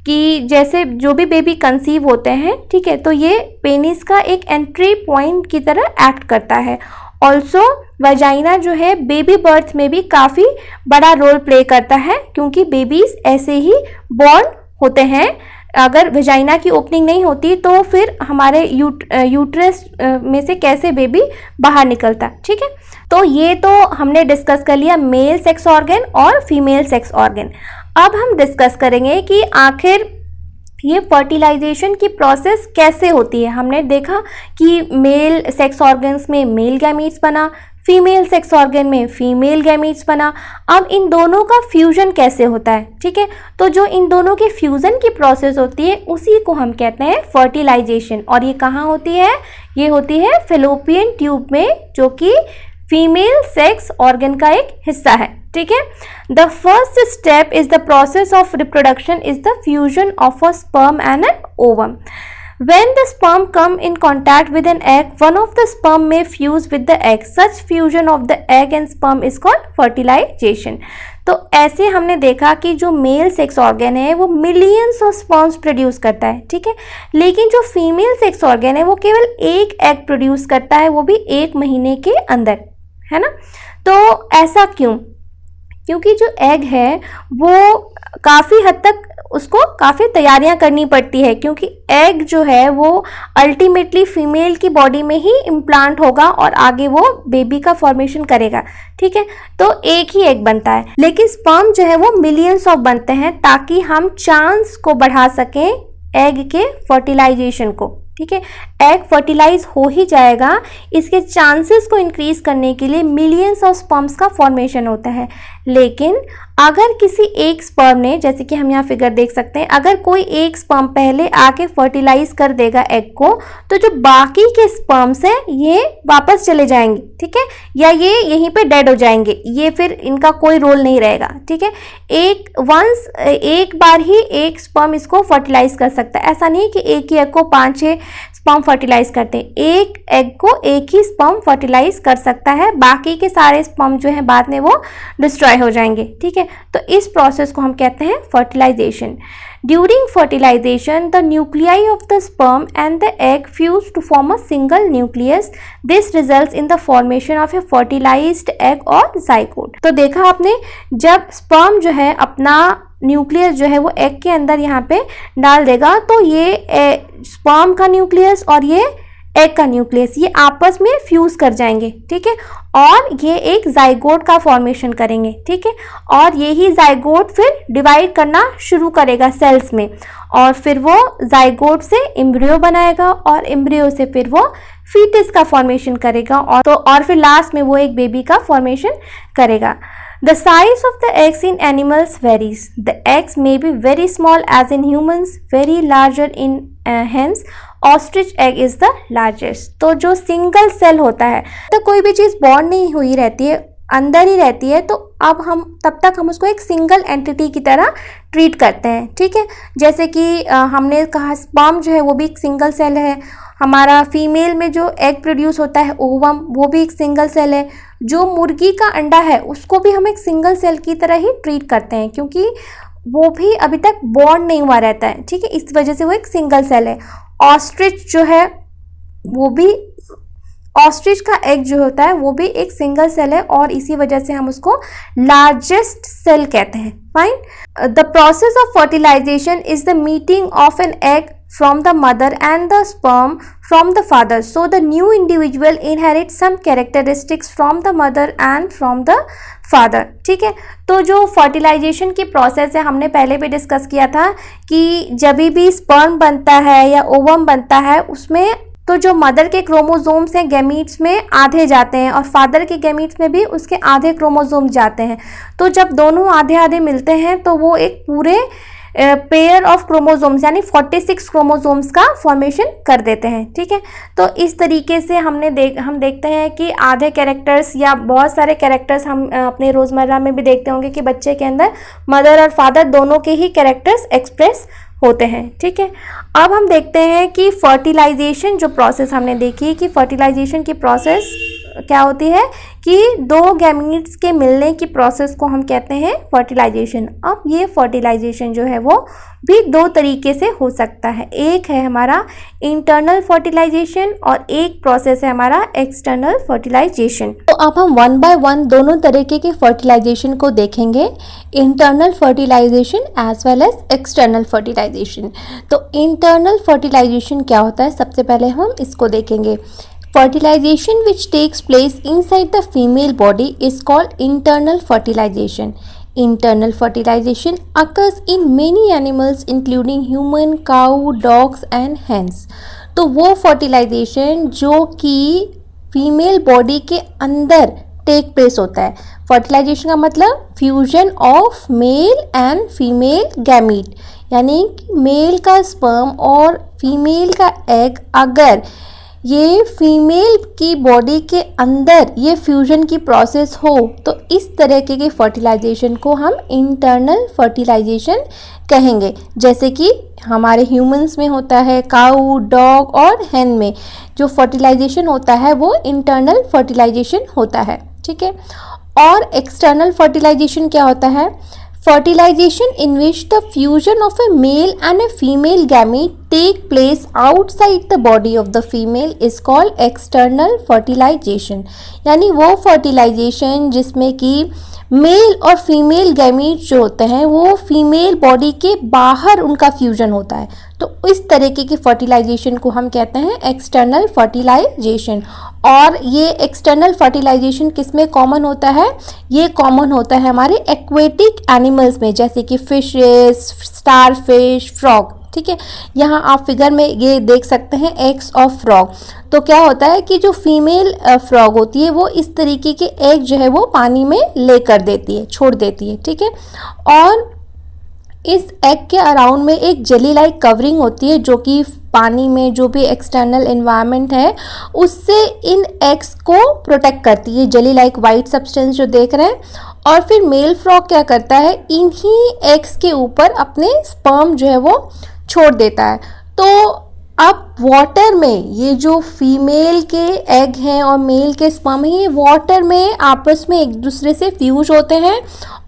Speaker 1: कि जैसे जो भी baby conceive होते हैं, ठीक है, तो ये पेनिस का एक एंट्री पॉइंट की तरह एक्ट करता है. ऑल्सो वजाइना जो है बेबी बर्थ में भी काफ़ी बड़ा रोल प्ले करता है क्योंकि बेबीज ऐसे ही बॉर्न होते हैं. अगर वजाइना की ओपनिंग नहीं होती तो फिर हमारे यूट्रस में से कैसे बेबी बाहर निकलता, ठीक है. तो ये तो हमने डिस्कस कर लिया मेल सेक्स ऑर्गन और फीमेल सेक्स ऑर्गन. अब हम डिस्कस करेंगे कि आखिर ये फर्टिलाइजेशन की प्रोसेस कैसे होती है. हमने देखा कि मेल सेक्स ऑर्गन्स में मेल गैमीट्स बना, फीमेल सेक्स ऑर्गन में फीमेल गैमीट्स बना. अब इन दोनों का फ्यूजन कैसे होता है, ठीक है. तो जो इन दोनों के फ्यूजन की प्रोसेस होती है उसी को हम कहते हैं फर्टिलाइजेशन. और ये कहाँ होती है, ये होती है फेलोपियन ट्यूब में, जो कि फीमेल सेक्स ऑर्गन का एक हिस्सा है, ठीक है. The first step is the process of reproduction is the fusion of a sperm and an ovum. When the sperm come in contact with an egg, one of the sperm may fuse with the egg. Such fusion of the egg and sperm is called fertilization. तो ऐसे हमने देखा कि जो male sex organ है वो millions of sperms produce करता है, ठीक है, लेकिन जो फीमेल सेक्स ऑर्गन है वो केवल एक एग प्रोड्यूस करता है, वो भी 1 महीने के अंदर, है ना. तो ऐसा क्यों, क्योंकि जो एग है वो काफ़ी हद तक उसको काफ़ी तैयारियां करनी पड़ती है क्योंकि एग जो है वो अल्टीमेटली फीमेल की बॉडी में ही इम्प्लांट होगा और आगे वो बेबी का फॉर्मेशन करेगा, ठीक है. तो एक ही एग बनता है, लेकिन स्पर्म जो है वो मिलियंस ऑफ बनते हैं ताकि हम चांस को बढ़ा सकें एग के फर्टिलाइजेशन को, ठीक है। एग फर्टिलाइज हो ही जाएगा, इसके चांसेस को इंक्रीज करने के लिए मिलियंस ऑफ स्पर्म्स का फॉर्मेशन होता है। लेकिन अगर किसी एक स्पर्म ने, जैसे कि हम यहाँ फिगर देख सकते हैं, अगर कोई एक स्पर्म पहले आके फर्टिलाइज कर देगा एग को, तो जो बाकी के स्पर्म्स हैं ये वापस चले जाएंगे, ठीक है, या ये यहीं पे डेड हो जाएंगे, ये फिर इनका कोई रोल नहीं रहेगा, ठीक है। एक बार ही एक स्पर्म इसको फर्टिलाइज कर सकता है, ऐसा नहीं कि एक ही एग को 5-6 स्पर्म फर्टिलाइज करते हैं, एक एग को एक ही स्पर्म फर्टिलाइज कर सकता है, बाकी के सारे स्पर्म जो है बाद में वो डिस्ट्रॉय हो जाएंगे, ठीक है। तो इस प्रोसेस को हम कहते हैं fertilisation. During fertilisation the nuclei of the sperm and the egg fuse to form a single nucleus, this results in the formation of a fertilised egg और जाइगोट। तो देखा आपने, जब स्पर्म जो है अपना न्यूक्लियस जो है वो एग के अंदर यहाँ पे डाल देगा, तो ये स्पर्म का न्यूक्लियस और ये एग का न्यूक्लियस ये आपस में फ्यूज कर जाएंगे, ठीक है, और ये एक जाइगोट का फॉर्मेशन करेंगे, ठीक है। और यही जाइगोट फिर डिवाइड करना शुरू करेगा सेल्स में, और फिर वो जाइगोट से एम्ब्रियो बनाएगा, और एम्ब्रियो से फिर वो फीटस का फॉर्मेशन करेगा, और फिर लास्ट में वो एक बेबी का फॉर्मेशन करेगा। The size of the eggs in animals varies. The eggs may be very small as in humans, very larger in hens. Ostrich egg is the largest. तो जो सिंगल सेल होता है, तो कोई भी चीज़ बॉर्न नहीं हुई रहती है, अंदर ही रहती है, तो अब हम तब तक हम उसको एक सिंगल एंटिटी की तरह ट्रीट करते हैं, ठीक है। जैसे कि हमने कहा स्पर्म जो है वो भी एक सिंगल सेल है, हमारा फीमेल में जो एग प्रोड्यूस होता है ओवम, वो भी एक सिंगल सेल है, जो मुर्गी का अंडा है उसको भी हम एक सिंगल सेल की तरह ही ट्रीट करते हैं, क्योंकि वो भी अभी तक बॉर्न नहीं हुआ रहता है, ठीक है, इस वजह से वो एक सिंगल सेल है। ऑस्ट्रिच जो है वो भी, ऑस्ट्रिच का एग जो होता है वो भी एक सिंगल सेल है, और इसी वजह से हम उसको लार्जेस्ट सेल कहते हैं। Fine. The process of fertilisation is the meeting of an egg from the mother and the sperm from the father, so the new individual inherits some characteristics from the mother and from the father, ठीक है। तो जो fertilisation की process है हमने पहले भी discuss किया था कि जब भी स्पर्म बनता है या ओवम बनता है, उसमें तो जो मदर के क्रोमोसोम्स हैं गैमीट्स में आधे जाते हैं, और फादर के गैमीट्स में भी उसके आधे क्रोमोसोम्स जाते हैं। तो जब दोनों आधे आधे मिलते हैं तो वो एक पूरे पेयर ऑफ क्रोमोसोम्स यानी 46 क्रोमोसोम्स का फॉर्मेशन कर देते हैं, ठीक है। तो इस तरीके से हम देखते हैं कि आधे कैरेक्टर्स या बहुत सारे कैरेक्टर्स हम अपने रोज़मर्रा में भी देखते होंगे कि बच्चे के अंदर मदर और फादर दोनों के ही कैरेक्टर्स एक्सप्रेस होते हैं, ठीक है। अब हम देखते हैं कि फर्टिलाइजेशन जो प्रोसेस हमने देखी कि फर्टिलाइजेशन की प्रोसेस क्या होती है कि दो गैमीट्स के मिलने की प्रोसेस को हम कहते हैं फर्टिलाइजेशन। अब ये फर्टिलाइजेशन जो है वो भी दो तरीके से हो सकता है, एक है हमारा इंटरनल फर्टिलाइजेशन और एक प्रोसेस है हमारा एक्सटर्नल फर्टिलाइजेशन। तो अब हम वन बाय वन दोनों तरीके के फर्टिलाइजेशन को देखेंगे, internal fertilisation as well as external fertilisation. तो इंटरनल फर्टिलाइजेशन क्या होता है, सबसे पहले हम इसको देखेंगे। Fertilization which takes place inside the female body is called internal fertilization. Internal fertilization occurs in many animals including human, cow, dogs and hens. तो वो fertilization जो कि फीमेल बॉडी के अंदर टेक प्लेस होता है। फर्टिलाइजेशन का मतलब fusion of male and female gamete, यानी मेल का स्पर्म और फीमेल का एग अगर ये फीमेल की बॉडी के अंदर ये फ्यूजन की प्रोसेस हो तो इस तरह के फर्टिलाइजेशन को हम इंटरनल फर्टिलाइजेशन कहेंगे। जैसे कि हमारे ह्यूमंस में होता है, काऊ, डॉग और हैन में जो फर्टिलाइजेशन होता है वो इंटरनल फर्टिलाइजेशन होता है, ठीक है। और एक्सटर्नल फर्टिलाइजेशन क्या होता है, fertilization in which the fusion of a male and a female gamete take place outside the body of the female is called external fertilization। यानी वो fertilization जिसमें कि मेल और फीमेल गैमीट जो होते हैं वो फीमेल बॉडी के बाहर उनका फ्यूजन होता है, तो इस तरीके की फर्टिलाइजेशन को हम कहते हैं एक्सटर्नल फर्टिलाइजेशन। और ये एक्सटर्नल फर्टिलाइजेशन किस में कॉमन होता है, ये कॉमन होता है हमारे एक्वेटिक एनिमल्स में, जैसे कि फिशेस, स्टारफिश, फ्रॉग, ठीक है। यहाँ आप फिगर में ये देख सकते हैं एग्स ऑफ फ्रॉग। तो क्या होता है कि जो फीमेल फ्रॉग होती है वो इस तरीके के एग जो है वो पानी में ले कर देती है, छोड़ देती है, ठीक है। और इस एग के अराउंड में एक जेली लाइक कवरिंग होती है जो कि पानी में जो भी एक्सटर्नल एनवायरनमेंट है उससे इन एग्स को प्रोटेक्ट करती है, जेली लाइक वाइट सब्सटेंस जो देख रहे हैं। और फिर मेल फ्रॉग क्या करता है, इन्हीं एग्स के ऊपर अपने स्पर्म जो है वो छोड़ देता है। तो अब वाटर में ये जो फीमेल के एग हैं और मेल के स्पर्म हैं, ये वाटर में आपस में एक दूसरे से फ्यूज होते हैं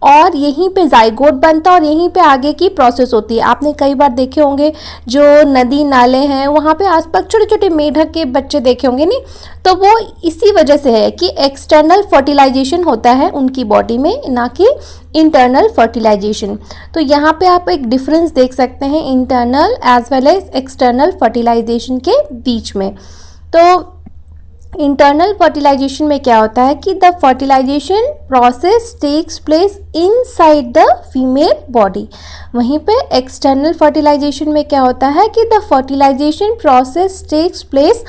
Speaker 1: और यहीं पे जाइगोट बनता है और यहीं पे आगे की प्रोसेस होती है। आपने कई बार देखे होंगे जो नदी नाले हैं वहाँ पे आसपास छोटे छोटे मेढक के बच्चे देखे होंगे नहीं, तो वो इसी वजह से है कि एक्सटर्नल फर्टिलाइजेशन होता है उनकी बॉडी में, ना कि इंटरनल फर्टिलाइजेशन। तो यहाँ पे आप एक डिफरेंस देख सकते हैं internal as well as external fertilisation के बीच में। तो इंटरनल फर्टिलाइजेशन में क्या होता है कि the fertilisation process takes place inside the female body. वहीं पे एक्सटर्नल फर्टिलाइजेशन में क्या होता है कि the fertilisation process takes place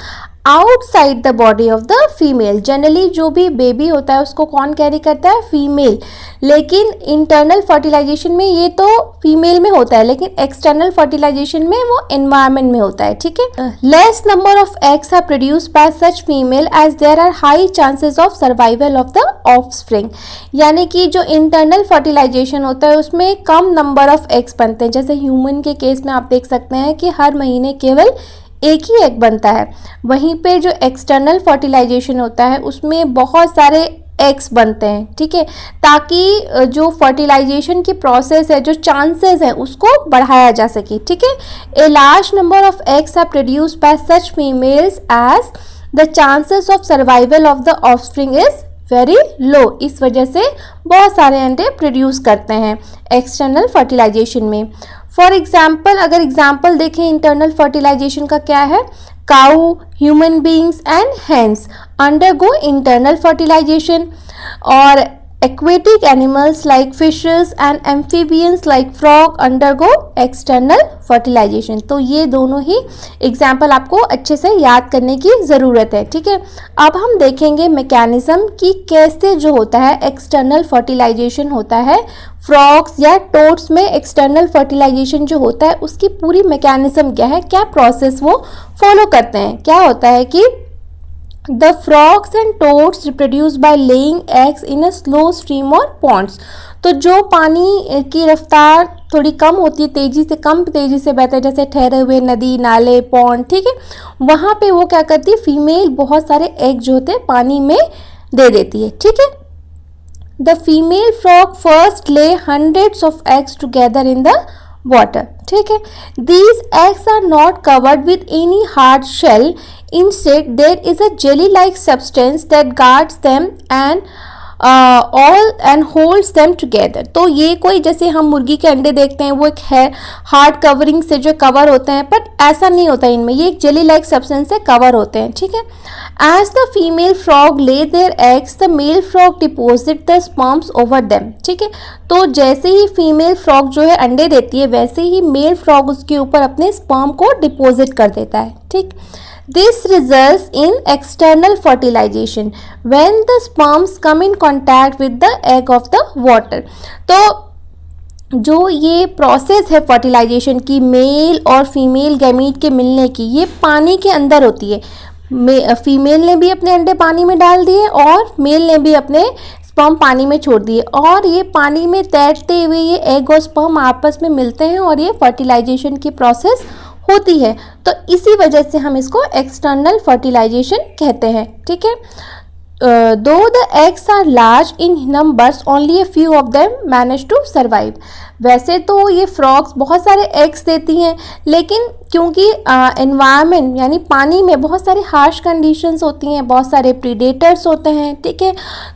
Speaker 1: outside the body of the female. Generally जो भी बेबी होता है उसको कौन कैरी करता है, फीमेल। लेकिन इंटरनल फर्टिलाइजेशन में ये तो फीमेल में होता है, लेकिन एक्सटर्नल फर्टिलाइजेशन में वो एनवायरनमेंट में होता है, ठीक है। Less number of eggs are produced by such female as there are high chances of survival of the offspring. यानी कि जो इंटरनल फर्टिलाइजेशन होता है उसमें कम नंबर ऑफ एग्स बनते हैं। जैसे ह्यूमन के केस में आप देख सकते हैं कि हर महीने केवल एक ही एग बनता है। वहीं पे जो एक्सटर्नल फर्टिलाइजेशन होता है उसमें बहुत सारे एग्स बनते हैं, ठीक है, ताकि जो फर्टिलाइजेशन की प्रोसेस है, जो चांसेस है, उसको बढ़ाया जा सके, ठीक है। A large number of eggs are produced by such females as the chances of survival of the offspring is very low. इस वजह से बहुत सारे अंडे प्रोड्यूस करते हैं एक्सटर्नल फर्टिलाइजेशन में। फॉर एग्जाम्पल, अगर एग्जाम्पल देखें इंटरनल फर्टिलाइजेशन का क्या है, cow, human beings and hens undergo internal fertilization. और aquatic animals like fishes and amphibians like frog undergo external fertilization। तो ये दोनों ही एग्जाम्पल आपको अच्छे से याद करने की ज़रूरत है, ठीक है। अब हम देखेंगे मैकेनिज्म कि कैसे जो होता है एक्सटर्नल फर्टिलाइजेशन होता है फ्रॉग्स या टोड्स में। एक्सटर्नल फर्टिलाइजेशन जो होता है उसकी पूरी मैकेनिज्म क्या है, क्या प्रोसेस वो फॉलो करते हैं। क्या होता है कि The frogs and toads reproduce by laying eggs in a slow stream or ponds। तो जो पानी की रफ्तार थोड़ी कम होती है, तेज़ी से कम तेज़ी से बहता है, जैसे ठहरे हुए नदी नाले पॉन्ड, ठीक है, वहाँ पे वो क्या करती है, फीमेल बहुत सारे एग जो होते हैं पानी में दे देती है, ठीक है। द फीमेल फ्रॉग फर्स्ट ले hundreds of eggs together in the water, ठीक है। These eggs are not covered with any hard shell. Instead, there is a jelly-like substance that guards them and holds them together। तो ये कोई, जैसे हम मुर्गी के अंडे देखते हैं वो एक है हार्ड कवरिंग से जो कवर होते हैं, बट ऐसा नहीं होता इनमें, ये एक जेली लाइक सब्सटेंस से कवर होते हैं, ठीक है। As the female frog lay their eggs the male frog deposit the sperms over them, ठीक है। तो जैसे ही फीमेल फ्रॉग जो है अंडे देती है वैसे ही मेल फ्रॉग उसके ऊपर अपने स्पर्म को डिपोजिट कर देता है, ठीक। This results in external fertilization when the sperms come in contact with the egg of the water। तो जो ये प्रोसेस है फर्टिलाइजेशन की, मेल और फीमेल गैमीट के मिलने की, ये पानी के अंदर होती है। फीमेल ने भी अपने अंडे पानी में डाल दिए और मेल ने भी अपने स्पर्म पानी में छोड़ दिए, और ये पानी में तैरते हुए ये एग और स्पर्म आपस में मिलते हैं और ये फर्टिलाइजेशन की प्रोसेस होती है। तो इसी वजह से हम इसको एक्सटर्नल फर्टिलाइजेशन कहते हैं, ठीक है। Though the eggs are large in numbers only a few of them manage to survive. वैसे तो ये फ्रॉग्स बहुत सारे एग्स देती हैं, लेकिन क्योंकि एनवायरनमेंट यानी पानी में बहुत सारी हार्श कंडीशंस होती हैं, बहुत सारे प्रीडेटर्स होते हैं, ठीक है,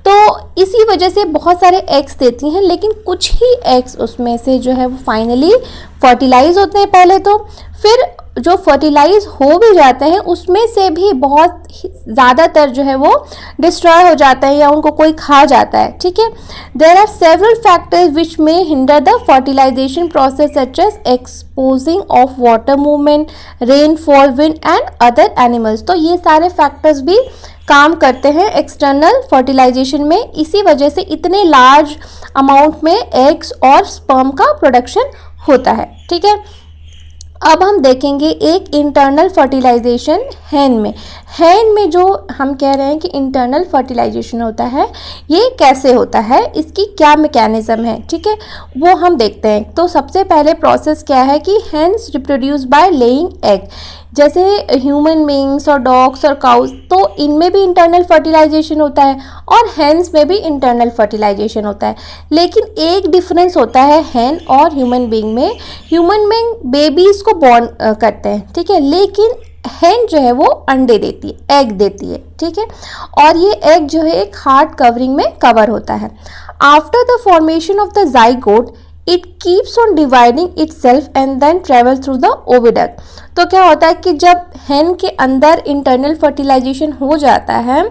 Speaker 1: तो इसी वजह से बहुत सारे एग्स देती हैं, लेकिन कुछ ही एग्स उसमें से जो है वो फाइनली फर्टिलाइज होते हैं पहले तो, फिर जो फर्टिलाइज हो भी जाते हैं उसमें से भी बहुत ज़्यादातर जो है वो डिस्ट्रॉय हो जाता है या उनको कोई खा जाता है, ठीक है। There are several factors which may hinder the fertilisation process such as exposing of water movement, rainfall, wind and other animals. तो ये सारे फैक्टर्स भी काम करते हैं एक्सटर्नल फर्टिलाइजेशन में, इसी वजह से इतने लार्ज अमाउंट में एग्स और स्पर्म का प्रोडक्शन होता है, ठीक है। अब हम देखेंगे एक इंटरनल फर्टिलाइजेशन हैन में जो हम कह रहे हैं कि इंटरनल फर्टिलाइजेशन होता है, ये कैसे होता है, इसकी क्या मैकेनिज्म है, ठीक है, वो हम देखते हैं। तो सबसे पहले प्रोसेस क्या है कि hens reproduce by laying egg. जैसे ह्यूमन बींग्स और डॉग्स और काउस, तो इनमें भी इंटरनल फर्टिलाइजेशन होता है और हैंस में भी इंटरनल फर्टिलाइजेशन होता है। लेकिन एक डिफरेंस होता है हैन और ह्यूमन बींग में। ह्यूमन बींग बेबीज़ को बॉर्न करते हैं, ठीक है, लेकिन हैन जो है वो अंडे देती है, एग देती है, ठीक है। और ये एग जो है एक हार्ड कवरिंग में कवर होता है। After the formation of the zygote it keeps on dividing itself and then travel through the oviduct. तो क्या होता है कि जब हैन के अंदर इंटरनल फर्टिलाइजेशन हो जाता है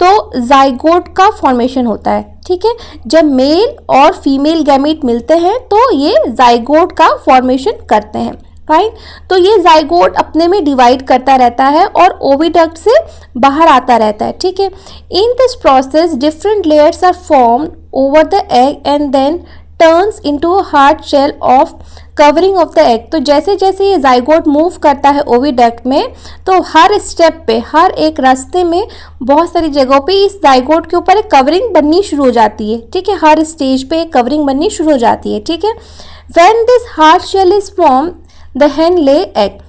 Speaker 1: तो जाइगोट का फॉर्मेशन होता है, ठीक है। जब मेल और फीमेल गैमीट मिलते हैं तो ये जाइगोट का फॉर्मेशन करते हैं, फाइन। तो ये जाइगोट अपने में डिवाइड करता रहता है और ओविडक्ट से बाहर आता रहता है, ठीक है। In this process different layers are formed over the egg and then turns into a hard shell of covering of the egg. तो जैसे जैसे ये जाइगोट मूव करता है ओविडक्ट में, तो हर स्टेप पे, हर एक रास्ते में बहुत सारी जगहों पे इस जाइगोट के ऊपर एक कवरिंग बननी शुरू हो जाती है, ठीक है। हर स्टेज पे एक कवरिंग बननी शुरू हो जाती है, ठीक है। When this hard shell is form the hen lay egg।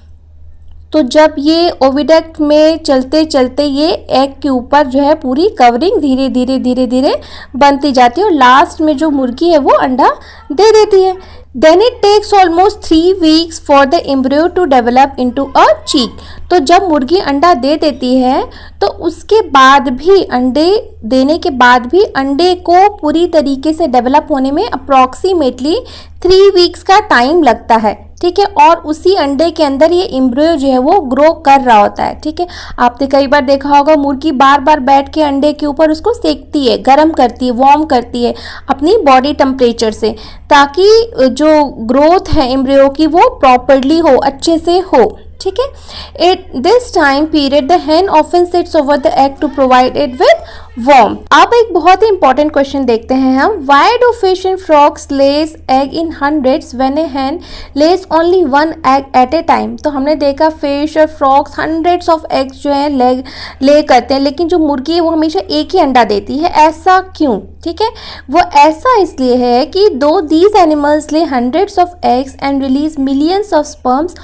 Speaker 1: तो जब ये ओविडक्ट में चलते चलते ये एग के ऊपर जो है पूरी कवरिंग धीरे धीरे बनती जाती है और लास्ट में जो मुर्गी है वो अंडा दे देती है। Then it takes almost 3 weeks for the embryo to develop into a chick. तो जब मुर्गी अंडा दे देती है तो उसके बाद भी, अंडे देने के बाद भी अंडे को पूरी तरीके से डेवलप होने में अप्रॉक्सीमेटली 3 weeks का टाइम लगता है, ठीक है। और उसी अंडे के अंदर ये एम्ब्रियो जो है वो ग्रो कर रहा होता है, ठीक है। आपने कई बार देखा होगा मुर्गी बार बार बैठ के अंडे के ऊपर उसको सेकती है, गर्म करती है, वार्म करती है अपनी बॉडी टेम्परेचर से, ताकि जो ग्रोथ है एम्ब्रियो की वो प्रॉपरली हो, अच्छे से हो, ठीक है। At this time period the hen often sits over the egg to provide it with warmth। अब एक बहुत ही इंपॉर्टेंट क्वेश्चन देखते हैं हम। Why do fish and frogs lays egg in hundreds when a hen lays only 1 egg at a time। तो हमने देखा फिश और फ्रॉग्स हंड्रेड्स ऑफ एग्स जो है ले करते हैं, लेकिन जो मुर्गी है वो हमेशा एक ही अंडा देती है, ऐसा क्यों, ठीक है। वो ऐसा इसलिए है कि दो दीज एनिमल्स ले hundreds of eggs and release millions of sperms,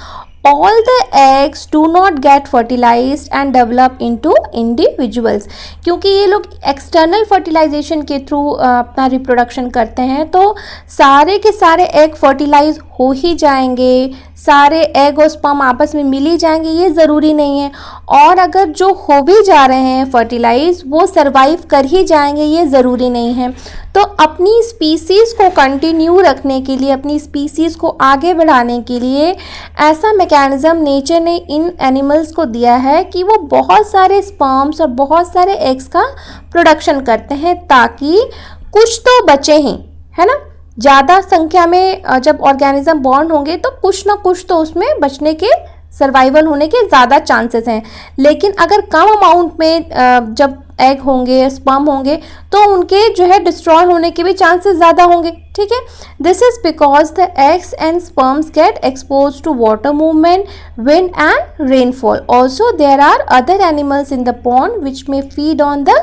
Speaker 1: all the eggs do not get fertilized and develop into individuals। क्योंकि ये लोग एक्सटर्नल फर्टिलाइजेशन के थ्रू अपना रिप्रोडक्शन करते हैं, तो सारे के सारे एग फर्टिलाइज हो ही जाएंगे, सारे एग और स्पर्म आपस में मिल ही जाएंगे, ये ज़रूरी नहीं है। और अगर जो हो भी जा रहे हैं फर्टिलाइज, वो सरवाइव कर ही जाएंगे, ये ज़रूरी नहीं है। तो अपनी स्पीसीज़ को कंटिन्यू रखने के लिए, अपनी स्पीसीज़ को आगे बढ़ाने के लिए ऐसा मैकेनिज़्म नेचर ने इन एनिमल्स को दिया है कि वो बहुत सारे स्पर्म्स और बहुत सारे एग्स का प्रोडक्शन करते हैं, ताकि कुछ तो बचे ही, है ना। ज़्यादा संख्या में जब ऑर्गेनिज्म बॉर्न होंगे तो कुछ ना कुछ तो उसमें बचने के, सर्वाइवल होने के ज़्यादा चांसेस हैं। लेकिन अगर कम अमाउंट में जब एग होंगे, स्पर्म होंगे, तो उनके जो है डिस्ट्रॉय होने के भी चांसेस ज़्यादा होंगे, ठीक है। This is because the eggs and sperms get expose to water movement, wind and rainfall. Also there are other animals in the pond which may feed on the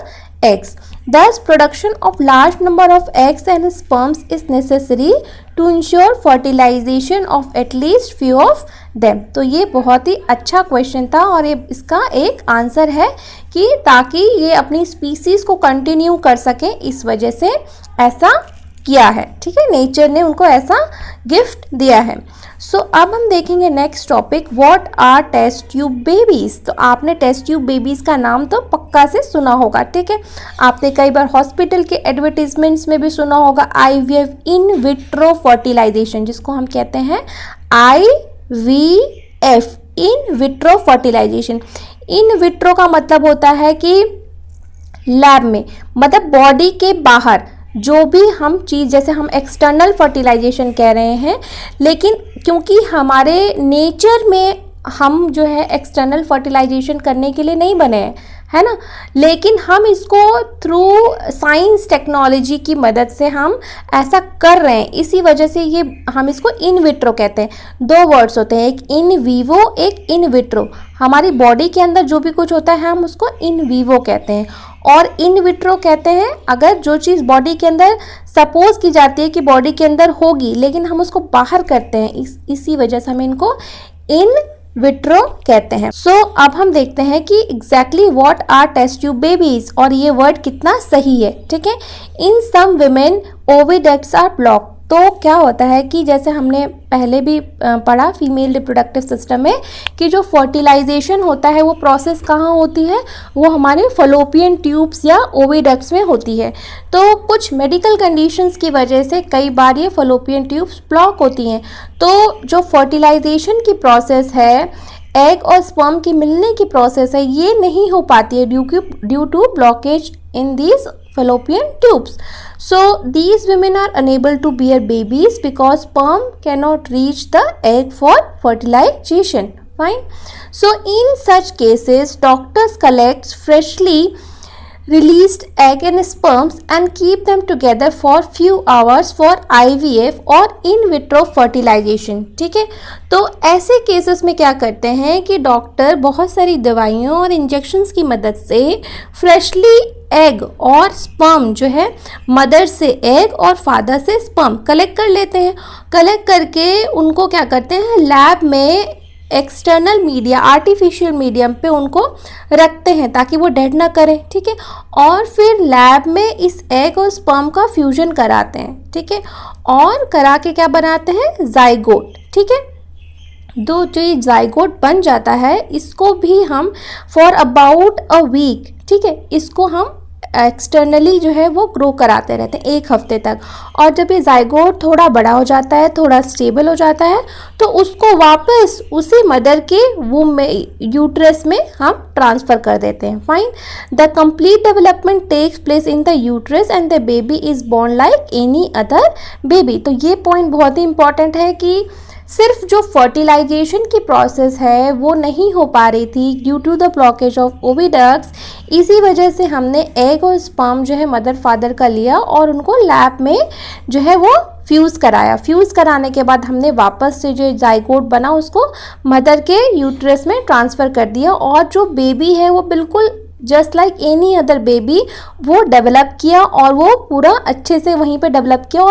Speaker 1: eggs। Thus, production of large number of eggs and sperms is necessary to ensure fertilization of at least few of them। तो ये बहुत ही अच्छा question था और ये इसका एक answer है कि ताकि ये अपनी स्पीसीज को कंटिन्यू कर सकें, इस वजह से ऐसा किया है, ठीक है। नेचर ने उनको ऐसा गिफ्ट दिया है। सो अब हम देखेंगे next topic, what are test tube babies. तो आपने टेस्ट ट्यूब बेबीज का नाम तो पक्का से सुना होगा, ठीक है। आपने कई बार हॉस्पिटल के एडवर्टीजमेंट्स में भी सुना होगा IVF, इन विट्रो फर्टिलाइजेशन, जिसको हम कहते हैं IVF, in vitro fertilisation. In vitro का मतलब होता है कि लैब में, मतलब बॉडी के बाहर जो भी हम चीज़, जैसे हम एक्सटर्नल फर्टिलाइजेशन कह रहे हैं, लेकिन क्योंकि हमारे नेचर में हम जो है एक्सटर्नल फर्टिलाइजेशन करने के लिए नहीं बने हैं, है ना, लेकिन हम इसको थ्रू साइंस टेक्नोलॉजी की मदद से हम ऐसा कर रहे हैं। इसी वजह से ये हम इसको इन विट्रो कहते हैं। दो वर्ड्स होते हैं, एक इन वीवो, एक इन विट्रो। हमारी बॉडी के अंदर जो भी कुछ होता है हम उसको इन वीवो कहते हैं, और इन विट्रो कहते हैं अगर जो चीज़ बॉडी के अंदर सपोज की जाती है कि बॉडी के अंदर होगी, लेकिन हम उसको बाहर करते हैं, इसी वजह से हम इनको इन विट्रो कहते हैं। सो अब हम देखते हैं कि exactly what are test tube babies, और ये वर्ड कितना सही है। ठीक है, in some women oviducts are block. तो क्या होता है कि जैसे हमने पहले भी पढ़ा फीमेल रिप्रोडक्टिव सिस्टम में कि जो फर्टिलाइजेशन होता है वो प्रोसेस कहाँ होती है, वो हमारे फलोपियन ट्यूब्स या ओविडक्ट्स में होती है। तो कुछ मेडिकल कंडीशंस की वजह से कई बार ये फलोपियन ट्यूब्स ब्लॉक होती हैं। तो जो फर्टिलाइजेशन की प्रोसेस है, एग और स्पर्म की मिलने की प्रोसेस है, ये नहीं हो पाती है due to blockage in these fallopian tubes. So these women are unable to bear babies because sperm cannot reach the egg for fertilization. Fine. So in such cases, doctors collect freshly released egg and sperms and keep them together for few hours for IVF और in vitro fertilization. ठीक है, तो ऐसे cases में क्या करते हैं कि डॉक्टर बहुत सारी दवाइयों और इंजेक्शंस की मदद से फ्रेशली एग और स्पर्म जो है मदर से एग और फादर से स्पर्म कलेक्ट कर लेते हैं। कलेक्ट करके उनको क्या करते हैं, लैब में एक्सटर्नल मीडिया, आर्टिफिशियल मीडियम पे उनको रखते हैं ताकि वो डेड ना करें। ठीक है, और फिर लैब में इस एग और स्पर्म का फ्यूजन कराते हैं। ठीक है, और करा के क्या बनाते हैं, जाइगोट। ठीक है, जो ये जाइगोट बन जाता है इसको भी हम फॉर अबाउट अ वीक, ठीक है, इसको हम एक्सटर्नली जो है वो ग्रो कराते रहते हैं 1 हफ्ते तक। और जब ये जाइगोट थोड़ा बड़ा हो जाता है, थोड़ा स्टेबल हो जाता है, तो उसको वापस उसी मदर के वूम में, यूट्रस में हम ट्रांसफ़र कर देते हैं। Fine, the complete development takes place in the uterus and the baby is born like any other baby. तो ये पॉइंट बहुत ही इंपॉर्टेंट है कि सिर्फ जो फर्टिलाइजेशन की प्रोसेस है वो नहीं हो पा रही थी due to the blockage of oviducts. इसी वजह से हमने एग और स्पर्म जो है मदर फादर का लिया और उनको लैब में जो है वो फ्यूज़ कराया। फ्यूज़ कराने के बाद हमने वापस से जो जाइगोट बना उसको मदर के यूट्रस में ट्रांसफ़र कर दिया, और जो बेबी है वो बिल्कुल just like any other baby वो डेवलप किया, और वो पूरा अच्छे से वहीं पे डेवलप किया,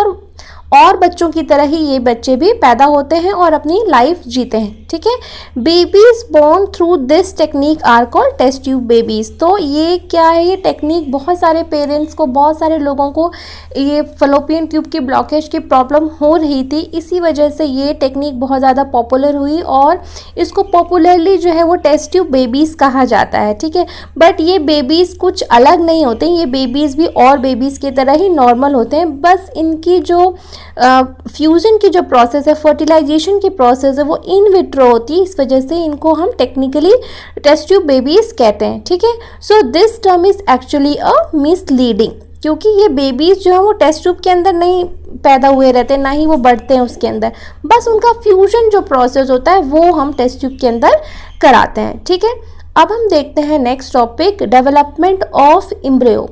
Speaker 1: और बच्चों की तरह ही ये बच्चे भी पैदा होते हैं और अपनी लाइफ जीते हैं। ठीक है, babies born through this technique are called test tube babies. तो ये क्या है, ये टेक्निक बहुत सारे पेरेंट्स को, बहुत सारे लोगों को ये फलोपियन ट्यूब की ब्लॉकेज की प्रॉब्लम हो रही थी। इसी वजह से ये टेक्निक बहुत ज़्यादा पॉपुलर हुई और इसको पॉपुलरली जो है वो टेस्ट ट्यूब बेबीज़ कहा जाता है। ठीक है, बट ये बेबीज़ कुछ अलग नहीं होते, ये बेबीज़ भी और बेबीज़ की तरह ही नॉर्मल होते हैं। बस इनकी जो फ्यूज़न की जो प्रोसेस है, फर्टिलाइजेशन की प्रोसेस है, वो इन विट्रो होती है। इस वजह से इनको हम टेक्निकली टेस्ट ट्यूब बेबीज़ कहते हैं। ठीक है, so this term is actually a misleading, क्योंकि ये बेबीज़ जो है वो टेस्ट ट्यूब के अंदर नहीं पैदा हुए रहते, ना ही वो बढ़ते हैं उसके अंदर, बस उनका फ्यूजन जो प्रोसेस होता है वो हम टेस्ट ट्यूब के अंदर कराते हैं। ठीक है, अब हम देखते हैं next topic, development of embryo.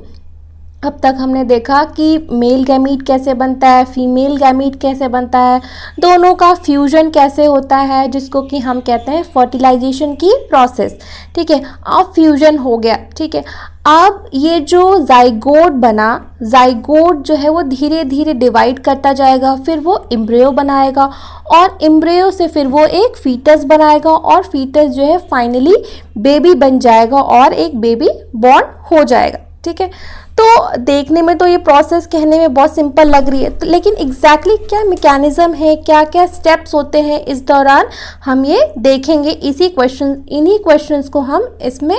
Speaker 1: अब तक हमने देखा कि मेल गैमीट कैसे बनता है, फीमेल गैमीट कैसे बनता है, दोनों का फ्यूजन कैसे होता है, जिसको कि हम कहते हैं फर्टिलाइजेशन की प्रोसेस। ठीक है, अब फ्यूजन हो गया। ठीक है, अब ये जो जाइगोट बना, जाइगोट जो है वो धीरे धीरे डिवाइड करता जाएगा, फिर वो एम्ब्रियो बनाएगा, और एम्ब्रियो से फिर वो एक फीटस बनाएगा, और फीटस जो है फाइनली बेबी बन जाएगा और एक बेबी बॉर्न हो जाएगा। ठीक है, तो देखने में तो ये प्रोसेस कहने में बहुत सिंपल लग रही है, तो लेकिन एग्जैक्टली क्या मैकेनिज्म है, क्या क्या स्टेप्स होते हैं, इस दौरान हम ये देखेंगे। इन्हीं क्वेश्चंस को हम इसमें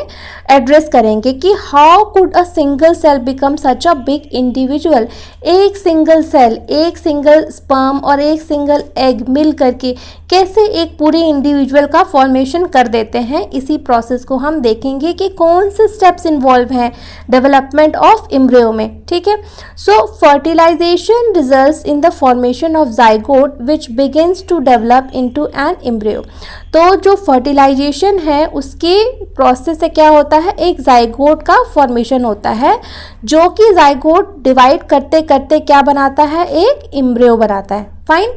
Speaker 1: एड्रेस करेंगे कि how could a single cell become such a big individual. एक सिंगल सेल, एक सिंगल स्पर्म और एक सिंगल एग मिल करके कैसे एक पूरे इंडिविजुअल का फॉर्मेशन कर देते हैं। इसी प्रोसेस को हम देखेंगे कि कौन से स्टेप्स इन्वॉल्व हैं डेवलपमेंट ऑफ एम्ब्रियो में। ठीक है, so fertilization results in the formation of zygote which begins to develop into an embryo. तो जो फर्टिलाइजेशन है उसके प्रोसेस से क्या होता है, एक जाइगोट का फॉर्मेशन होता है, जो कि जाइगोट डिवाइड करते करते क्या बनाता है, एक एम्ब्रियो बनाता है। Fine,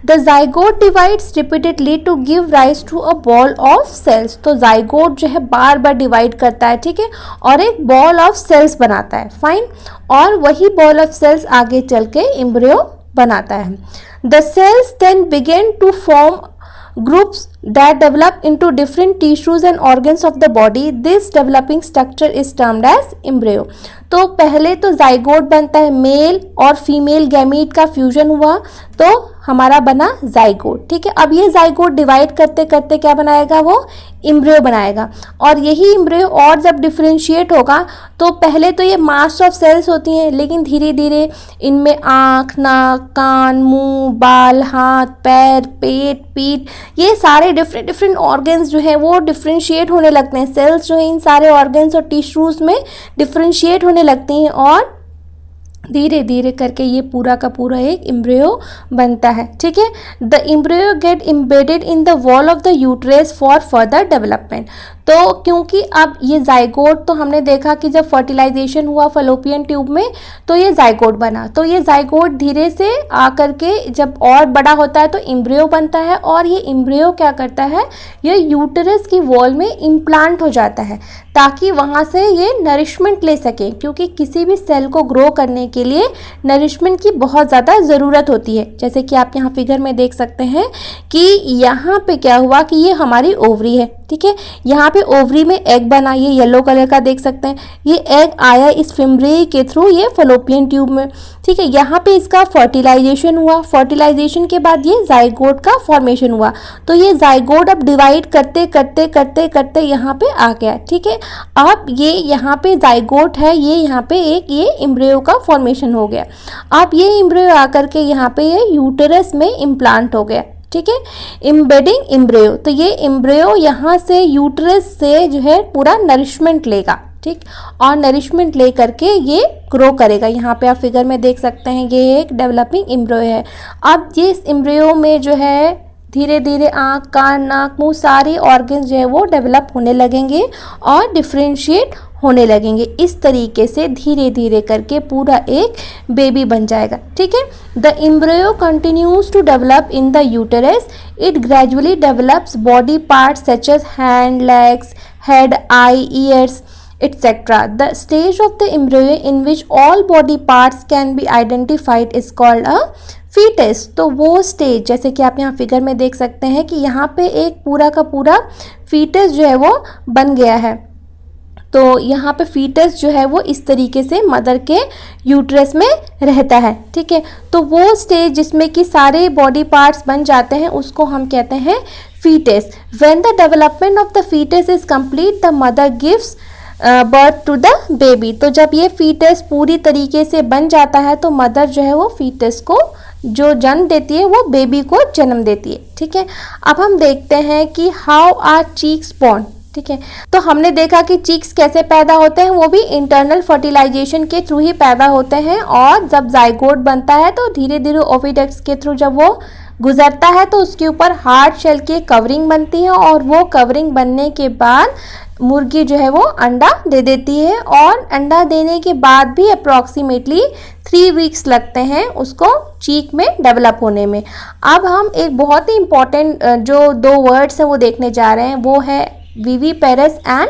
Speaker 1: the zygote divides repeatedly to give rise to a ball of cells. तो जाइगोट जो है बार बार डिवाइड करता है, ठीक है, और एक बॉल ऑफ सेल्स बनाता है। फाइन, और वही बॉल ऑफ सेल्स आगे चल के एम्ब्रियो बनाता है। The cells then begin to form groups that develop into different tissues and organs of the body. This developing structure is termed as embryo. तो पहले तो जाइगोट बनता है, मेल और फीमेल गैमीट का फ्यूजन हुआ तो हमारा बना जाइगोट। ठीक है, अब ये जाइगोट डिवाइड करते करते क्या बनाएगा, वो एम्ब्रियो बनाएगा। और यही एम्ब्रियो और जब डिफरेंशिएट होगा तो पहले तो ये मास ऑफ सेल्स होती हैं, लेकिन धीरे धीरे इनमें आँख, नाक, कान, मुंह, बाल, हाथ, पैर, पेट, पीठ, ये सारे डिफरेंट ऑर्गन्स जो हैं वो डिफरेंशिएट होने लगते हैं। सेल्स जो हैं इन सारे ऑर्गन्स और टिश्यूज़ में डिफरेंशिएट होने लगती हैं और धीरे धीरे करके ये पूरा का पूरा एक एम्ब्रियो बनता है। ठीक है, the embryo get embedded in the wall of the uterus for further development. तो क्योंकि अब ये जाइगोट, तो हमने देखा कि जब फर्टिलाइजेशन हुआ फलोपियन ट्यूब में तो ये जाइगोट बना, तो ये जाइगोट धीरे से आकर के जब और बड़ा होता है तो एम्ब्रियो बनता है, और ये एम्ब्रियो क्या करता है, ये यूट्रस की वॉल में इम्प्लांट हो जाता है ताकि वहाँ से ये नरिशमेंट ले सके, क्योंकि किसी भी सेल को ग्रो करने के लिए नरिशमेंट की बहुत ज़्यादा ज़रूरत होती है। जैसे कि आप यहाँ फिगर में देख सकते हैं कि यहाँ पे क्या हुआ कि ये हमारी ओवरी है। ठीक है, यहाँ पे ओवरी में एग बना, ये येलो कलर का देख सकते हैं, ये एग आया इस फिम्ब्री के थ्रू ये फलोपियन ट्यूब में। ठीक है, यहाँ पे इसका फर्टिलाइजेशन हुआ, फर्टिलाइजेशन के बाद ये जाइगोट का फॉर्मेशन हुआ, तो ये जाइगोट अब डिवाइड करते करते करते करते यहाँ पे आ गया। ठीक है, अब ये यहाँ पे जाइगोट है, ये यहाँ पे एक ये एम्ब्रियो का फॉर्मेशन हो गया। अब ये एम्ब्रियो आकर के यहाँ पे ये यूटेरस में इम्प्लांट हो गया। ठीक है, एम्बेडिंग एम्ब्रियो, तो ये एम्ब्रियो यहाँ से यूट्रस से जो है पूरा नरिशमेंट लेगा। ठीक, और नरिशमेंट ले करके ये ग्रो करेगा। यहाँ पे आप फिगर में देख सकते हैं ये एक डेवलपिंग एम्ब्रियो है। अब ये इस एम्ब्रियो में जो है धीरे धीरे आँख, कान, नाक, मुंह सारे ऑर्गन्स जो है वो डेवलप होने लगेंगे और डिफ्रेंशिएट होने लगेंगे। इस तरीके से धीरे धीरे करके पूरा एक बेबी बन जाएगा। ठीक है, the embryo continues to develop in the uterus. It gradually develops body parts such as hand, legs, head, eye, ears, etc. The stage of the embryo in which all body parts can be identified is called a fetus. तो वो stage, जैसे कि आप यहाँ figure में देख सकते हैं कि यहाँ पे एक पूरा का पूरा फीटस जो है वो बन गया है। तो यहाँ पे फीटस जो है वो इस तरीके से मदर के यूट्रस में रहता है। ठीक है, तो वो स्टेज जिसमें कि सारे बॉडी पार्ट्स बन जाते हैं उसको हम कहते हैं foetus. When the development of the foetus is complete the mother gives birth to the baby. तो जब ये फीटस पूरी तरीके से बन जाता है तो मदर जो है वो फीटस को जो जन्म देती है वो बेबी को जन्म देती है। ठीक है, अब हम देखते हैं कि हाउ आर चीक्स बॉर्न। ठीक है, तो हमने देखा कि चीक्स कैसे पैदा होते हैं, वो भी इंटरनल फर्टिलाइजेशन के थ्रू ही पैदा होते हैं, और जब जाइगोट बनता है तो धीरे धीरे ओविडक्ट्स के थ्रू जब वो गुजरता है तो उसके ऊपर हार्ड शेल की कवरिंग बनती है, और वो कवरिंग बनने के बाद मुर्गी जो है वो अंडा दे देती है, और अंडा देने के बाद भी अप्रॉक्सीमेटली 3 वीक्स लगते हैं उसको चीक में डेवलप होने में। अब हम एक बहुत ही इम्पॉर्टेंट जो 2 वर्ड्स हैं वो देखने जा रहे हैं, वो है विविपेरस एंड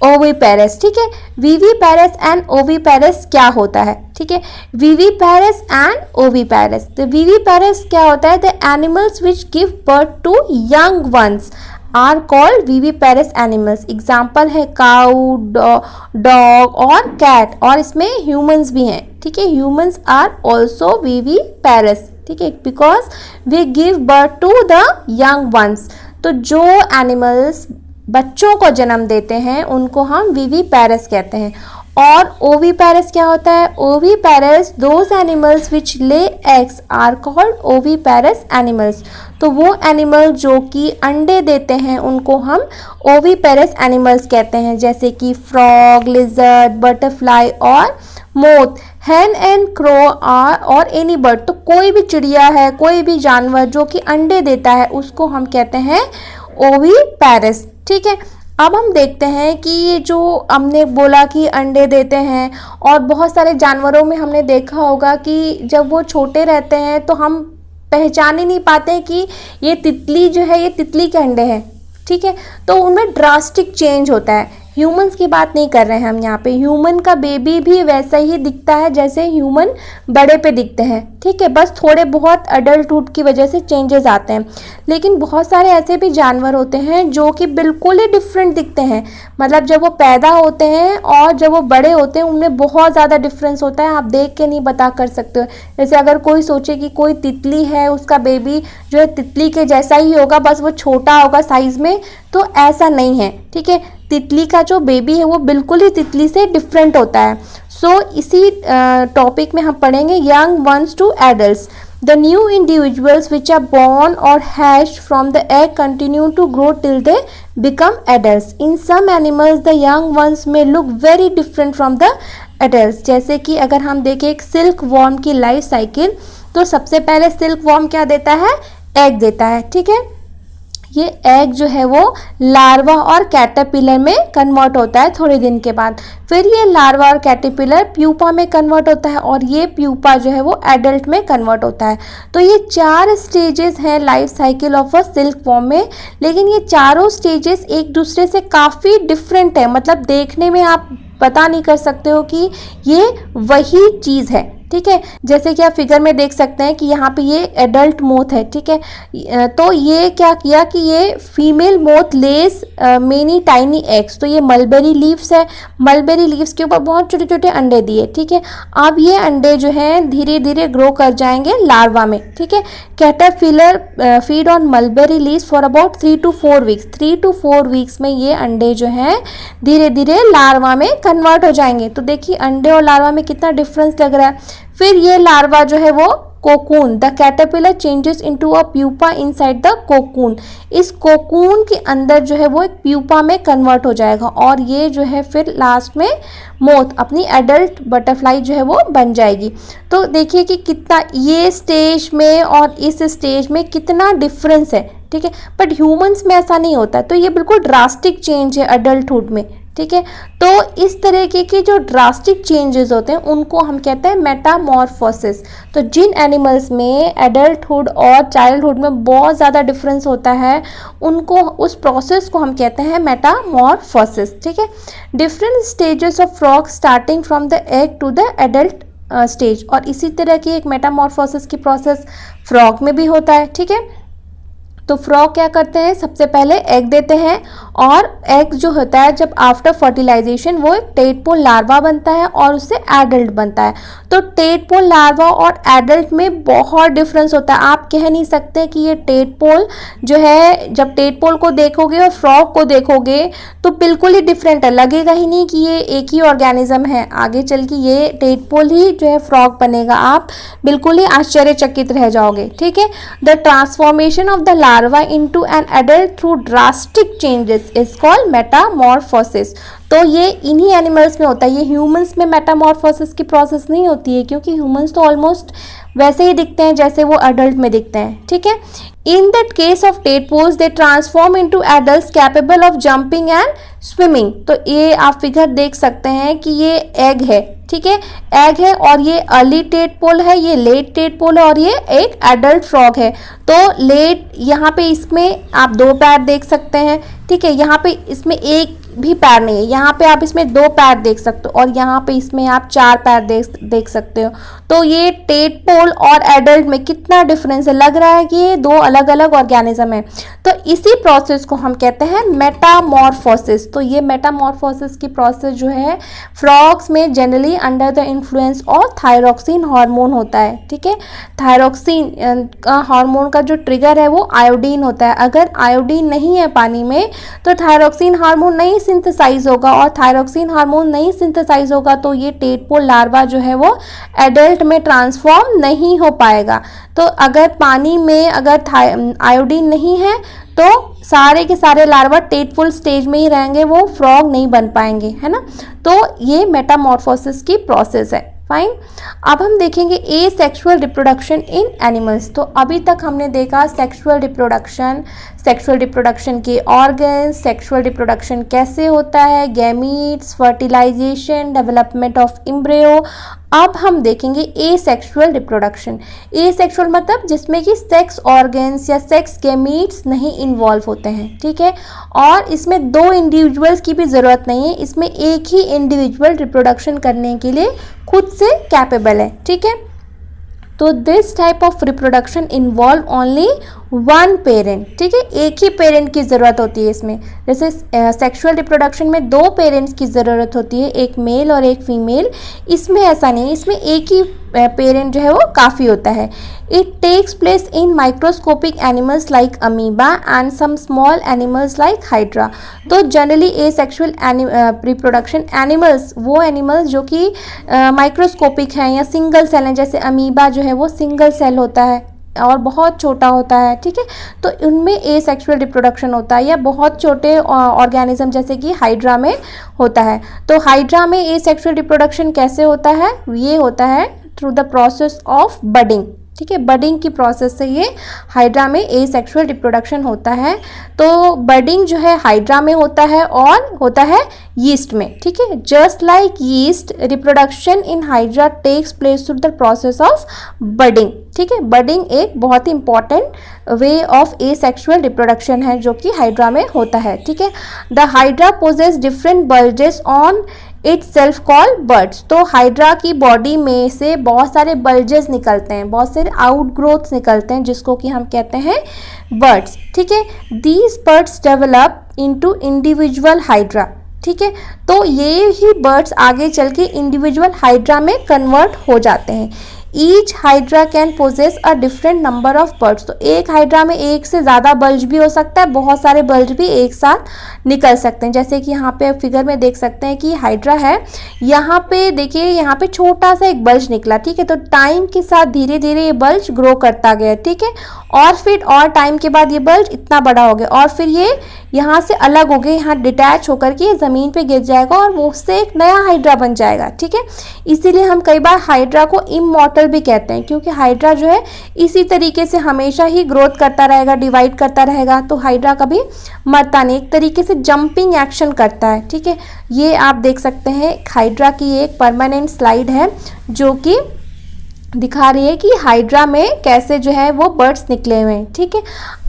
Speaker 1: ओविपेरस। ठीक है, विविपेरस एंड ओविपेरस क्या होता है? ठीक है, विविपेरस एंड ओविपेरस। तो विविपेरस क्या होता है? The animals which give birth to young ones are called viviparous animals. Example है काऊ, डॉग और कैट, और इसमें ह्यूमंस भी हैं। ठीक है, ह्यूमंस आर ऑल्सो विविपेरस। ठीक है, because we give birth to the young ones. तो जो एनिमल्स बच्चों को जन्म देते हैं उनको हम विविपेरस कहते हैं, और ओवीपेरस क्या होता है? Oviparous those animals which lay eggs are called oviparous animals. तो वो एनिमल जो कि अंडे देते हैं उनको हम ओवीपेरस एनिमल्स कहते हैं, जैसे कि फ्रॉग, लिजर्ड, बटरफ्लाई और moth. Hen and crow are और एनी बर्ड, तो कोई भी चिड़िया है, कोई भी जानवर जो कि अंडे देता है उसको हम कहते हैं ओवीपेरस। ठीक है, अब हम देखते हैं कि ये जो हमने बोला कि अंडे देते हैं, और बहुत सारे जानवरों में हमने देखा होगा कि जब वो छोटे रहते हैं तो हम पहचान ही नहीं पाते कि ये तितली जो है ये तितली के अंडे हैं। ठीक है, तो उनमें ड्रास्टिक चेंज होता है। ह्यूमंस की बात नहीं कर रहे हैं हम यहाँ पे। ह्यूमन का बेबी भी वैसा ही दिखता है जैसे ह्यूमन बड़े पे दिखते हैं। ठीक है, बस थोड़े बहुत अडल्टहुड की वजह से चेंजेस आते हैं। लेकिन बहुत सारे ऐसे भी जानवर होते हैं जो कि बिल्कुल ही डिफरेंट दिखते हैं। मतलब जब वो पैदा होते हैं और जब वो बड़े होते हैं उनमें बहुत ज़्यादा डिफरेंस होता है, आप देख के नहीं बता कर सकते हो। जैसे अगर कोई सोचे कि कोई तितली है, उसका बेबी जो है तितली के जैसा ही होगा, बस वो छोटा होगा साइज़ में, तो ऐसा नहीं है। ठीक है, तितली का जो बेबी है वो बिल्कुल ही तितली से डिफरेंट होता है। सो इसी टॉपिक में हम पढ़ेंगे young ones to adults. The new individuals which are born और hatched from the egg continue to grow till they become adults. In some animals the young ones में look very different from the adults. जैसे कि अगर हम देखें एक silkworm की life cycle, तो सबसे पहले सिल्क वॉर्म क्या देता है? एग देता है। ठीक है, ये एग जो है वो लार्वा और कैटरपिलर में कन्वर्ट होता है थोड़े दिन के बाद। फिर ये लार्वा और कैटरपिलर प्यूपा में कन्वर्ट होता है, और ये प्यूपा जो है वो एडल्ट में कन्वर्ट होता है। तो ये 4 स्टेजेस हैं life cycle of a silk worm में। लेकिन ये चारों स्टेजेस एक दूसरे से काफ़ी डिफरेंट है। मतलब देखने में आप पता नहीं कर सकते हो कि ये वही चीज़ है। ठीक है, जैसे कि आप फिगर में देख सकते हैं कि यहाँ पे ये एडल्ट मोथ है। ठीक है, तो ये क्या किया कि ये female moth less many tiny eggs. तो ये मलबेरी लीव्स है, मलबेरी लीव्स के ऊपर बहुत छोटे छोटे अंडे दिए। ठीक है, अब ये अंडे जो हैं धीरे धीरे ग्रो कर जाएंगे लार्वा में। ठीक है, caterpillar feed on mulberry leaves for about 3 to 4 weeks. 3 to 4 weeks में ये अंडे जो हैं धीरे धीरे लार्वा में कन्वर्ट हो जाएंगे। तो देखिए अंडे और लार्वा में कितना डिफरेंस लग रहा है। फिर ये लार्वा जो है वो cocoon, the caterpillar changes into a pupa inside the cocoon. इस कोकून के अंदर जो है वो एक प्यूपा में कन्वर्ट हो जाएगा, और ये जो है फिर लास्ट में मोथ अपनी एडल्ट बटरफ्लाई जो है वो बन जाएगी। तो देखिए कि कितना ये स्टेज में और इस स्टेज में कितना डिफरेंस है। ठीक है, बट ह्यूमंस में ऐसा नहीं होता। तो ये बिल्कुल ड्रास्टिक चेंज है अडल्टहुड में। ठीक है, तो इस तरीके के जो ड्रास्टिक चेंजेस होते हैं उनको हम कहते हैं मेटामॉर्फोसिस। तो जिन एनिमल्स में एडल्टहुड और चाइल्डहुड में बहुत ज़्यादा डिफरेंस होता है उनको, उस प्रोसेस को हम कहते हैं मेटामॉर्फोसिस। ठीक है, different stages of frog starting from the egg to the adult stage. और इसी तरह की एक मेटामॉर्फोसिस की प्रोसेस फ्रॉग में भी होता है। ठीक है, तो फ्रॉग क्या करते हैं? सबसे पहले एग देते हैं, और एग जो होता है जब आफ्टर फर्टिलाइजेशन वो एक टेडपोल लार्वा बनता है और उससे एडल्ट बनता है। तो टेडपोल लार्वा और एडल्ट में बहुत डिफरेंस होता है। आप कह नहीं सकते कि ये टेडपोल जो है, जब टेडपोल को देखोगे और फ्रॉग को देखोगे तो बिल्कुल ही डिफरेंट है, लगेगा ही नहीं कि ये एक ही ऑर्गेनिज्म है। आगे चल के ये टेडपोल ही जो है फ्रॉग बनेगा, आप बिल्कुल ही आश्चर्यचकित रह जाओगे। ठीक है, the transformation of the larva into an adult through drastic changes is called metamorphosis। तो ये इन्हीं एनिमल्स में होता है, ये ह्यूमंस में मेटामॉर्फोसिस की प्रोसेस नहीं होती है, क्योंकि ह्यूमंस तो ऑलमोस्ट वैसे ही दिखते हैं जैसे वो एडल्ट में दिखते हैं। ठीक है, in that case of tadpoles they transform into adults capable of jumping and swimming. तो ये आप फिगर देख सकते हैं कि ये एग है। ठीक है, एग है और ये अर्ली टेडपोल है, ये लेट टेडपोल है, और ये एक एडल्ट फ्रॉग है। तो लेट, यहाँ पे इसमें आप 2 पैर देख सकते हैं। ठीक है, यहाँ पे इसमें एक भी पैर नहीं है, यहाँ पे आप इसमें 2 पैर देख सकते हो, और यहाँ पे इसमें आप 4 पैर देख सकते हो। तो ये टेडपोल और एडल्ट में कितना डिफरेंस है, लग रहा है कि ये 2 अलग अलग ऑर्गेनिज्म है। तो इसी प्रोसेस को हम कहते हैं मेटामॉर्फोसिस। तो ये मेटामॉर्फोसिस की प्रोसेस जो है फ्रॉग्स में generally under the influence of thyroxine hormone होता है। ठीक है, थायरोक्सिन का हार्मोन का जो ट्रिगर है वो आयोडीन होता है। अगर आयोडीन नहीं है पानी में तो थायरोक्सिन हार्मोन नहीं सिंथेसाइज होगा, और थायरोक्सिन हार्मोन नहीं सिंथेसाइज होगा तो ये टेडपोल लार्वा जो है वो एडल्ट में ट्रांसफॉर्म नहीं हो पाएगा। तो अगर पानी में अगर आयोडीन नहीं है तो सारे के सारे लार्वा टेडपोल स्टेज में ही रहेंगे, वो फ्रॉग नहीं बन पाएंगे, है ना। तो ये मेटामॉर्फोसिस की प्रोसेस है। फाइन। अब हम देखेंगे asexual reproduction in animals. तो अभी तक हमने देखा सेक्सुअल रिप्रोडक्शन के ऑर्गन्स, सेक्सुअल रिप्रोडक्शन कैसे होता है, gametes, fertilisation, development of embryo. अब हम देखेंगे asexual reproduction. Asexual मतलब जिसमें कि सेक्स ऑर्गन्स या सेक्स गैमीट्स नहीं इन्वॉल्व होते हैं, ठीक है। और इसमें दो इंडिविजुअल्स की भी ज़रूरत नहीं है, इसमें एक ही इंडिविजुअल रिप्रोडक्शन करने के लिए खुद से कैपेबल है, ठीक है। तो this type of reproduction involve only one parent, ठीक है। एक ही पेरेंट की ज़रूरत होती है इसमें। जैसे सेक्सुअल रिप्रोडक्शन में दो पेरेंट्स की ज़रूरत होती है, एक मेल और एक फीमेल। इसमें ऐसा नहीं, इसमें एक ही पेरेंट जो है वो काफ़ी होता है। It takes place in microscopic animals like amoeba and some small animals like hydra. तो generally asexual reproduction animals, वो एनिमल्स जो कि माइक्रोस्कोपिक हैं या सिंगल सेल हैं, जैसे अमीबा जो है वो सिंगल सेल होता है और बहुत छोटा होता है, ठीक है। तो उनमें ए सेक्सुअल रिप्रोडक्शन होता है, या बहुत छोटे ऑर्गेनिज्म जैसे कि हाइड्रा में होता है। तो हाइड्रा में ए सेक्सुअल रिप्रोडक्शन कैसे होता है, ये होता है through the process of budding, ठीक है। बडिंग की प्रोसेस से ये हाइड्रा में ए सेक्सुअल रिप्रोडक्शन होता है। तो बडिंग जो है हाइड्रा में होता है और होता है यीस्ट में, ठीक है। Just like yeast, reproduction in hydra takes place through the process of budding, ठीक है। बडिंग एक बहुत ही important way of asexual reproduction है जो कि हाइड्रा में होता है, ठीक है। The hydra possesses different bulges on itself called buds. तो हाइड्रा की बॉडी में से बहुत सारे बल्जेस निकलते हैं, बहुत सारे आउटग्रोथ्स निकलते हैं, जिसको कि हम कहते हैं बर्ड्स, ठीक है। These birds develop into individual hydra, ठीक है। तो ये ही बर्ड्स आगे चल के इंडिविजुअल हाइड्रा में कन्वर्ट हो जाते हैं। Each hydra can possess a different number of bulge. तो एक हाइड्रा में एक से ज़्यादा बल्ज भी हो सकता है, बहुत सारे बल्ज भी एक साथ निकल सकते हैं। जैसे कि यहाँ पे फिगर में देख सकते हैं कि हाइड्रा है, यहाँ पे देखिए यहाँ पे छोटा सा एक बल्ज निकला, ठीक है। तो टाइम के साथ धीरे धीरे ये बल्ज ग्रो करता गया, ठीक है। और फिर और टाइम के बाद ये बल्ज इतना बड़ा हो गया और फिर ये यहाँ से अलग हो गए, यहाँ डिटैच होकर के ज़मीन पे गिर जाएगा और वो उससे एक नया हाइड्रा बन जाएगा, ठीक है। इसीलिए हम कई बार हाइड्रा को इमॉर्टल भी कहते हैं, क्योंकि हाइड्रा जो है इसी तरीके से हमेशा ही ग्रोथ करता रहेगा, डिवाइड करता रहेगा। तो हाइड्रा कभी मरता नहीं, एक तरीके से जंपिंग एक्शन करता है, ठीक है। ये आप देख सकते हैं हाइड्रा की एक परमानेंट स्लाइड है जो कि दिखा रही है कि हाइड्रा में कैसे जो है वो बर्ड्स निकले हुए हैं, ठीक है।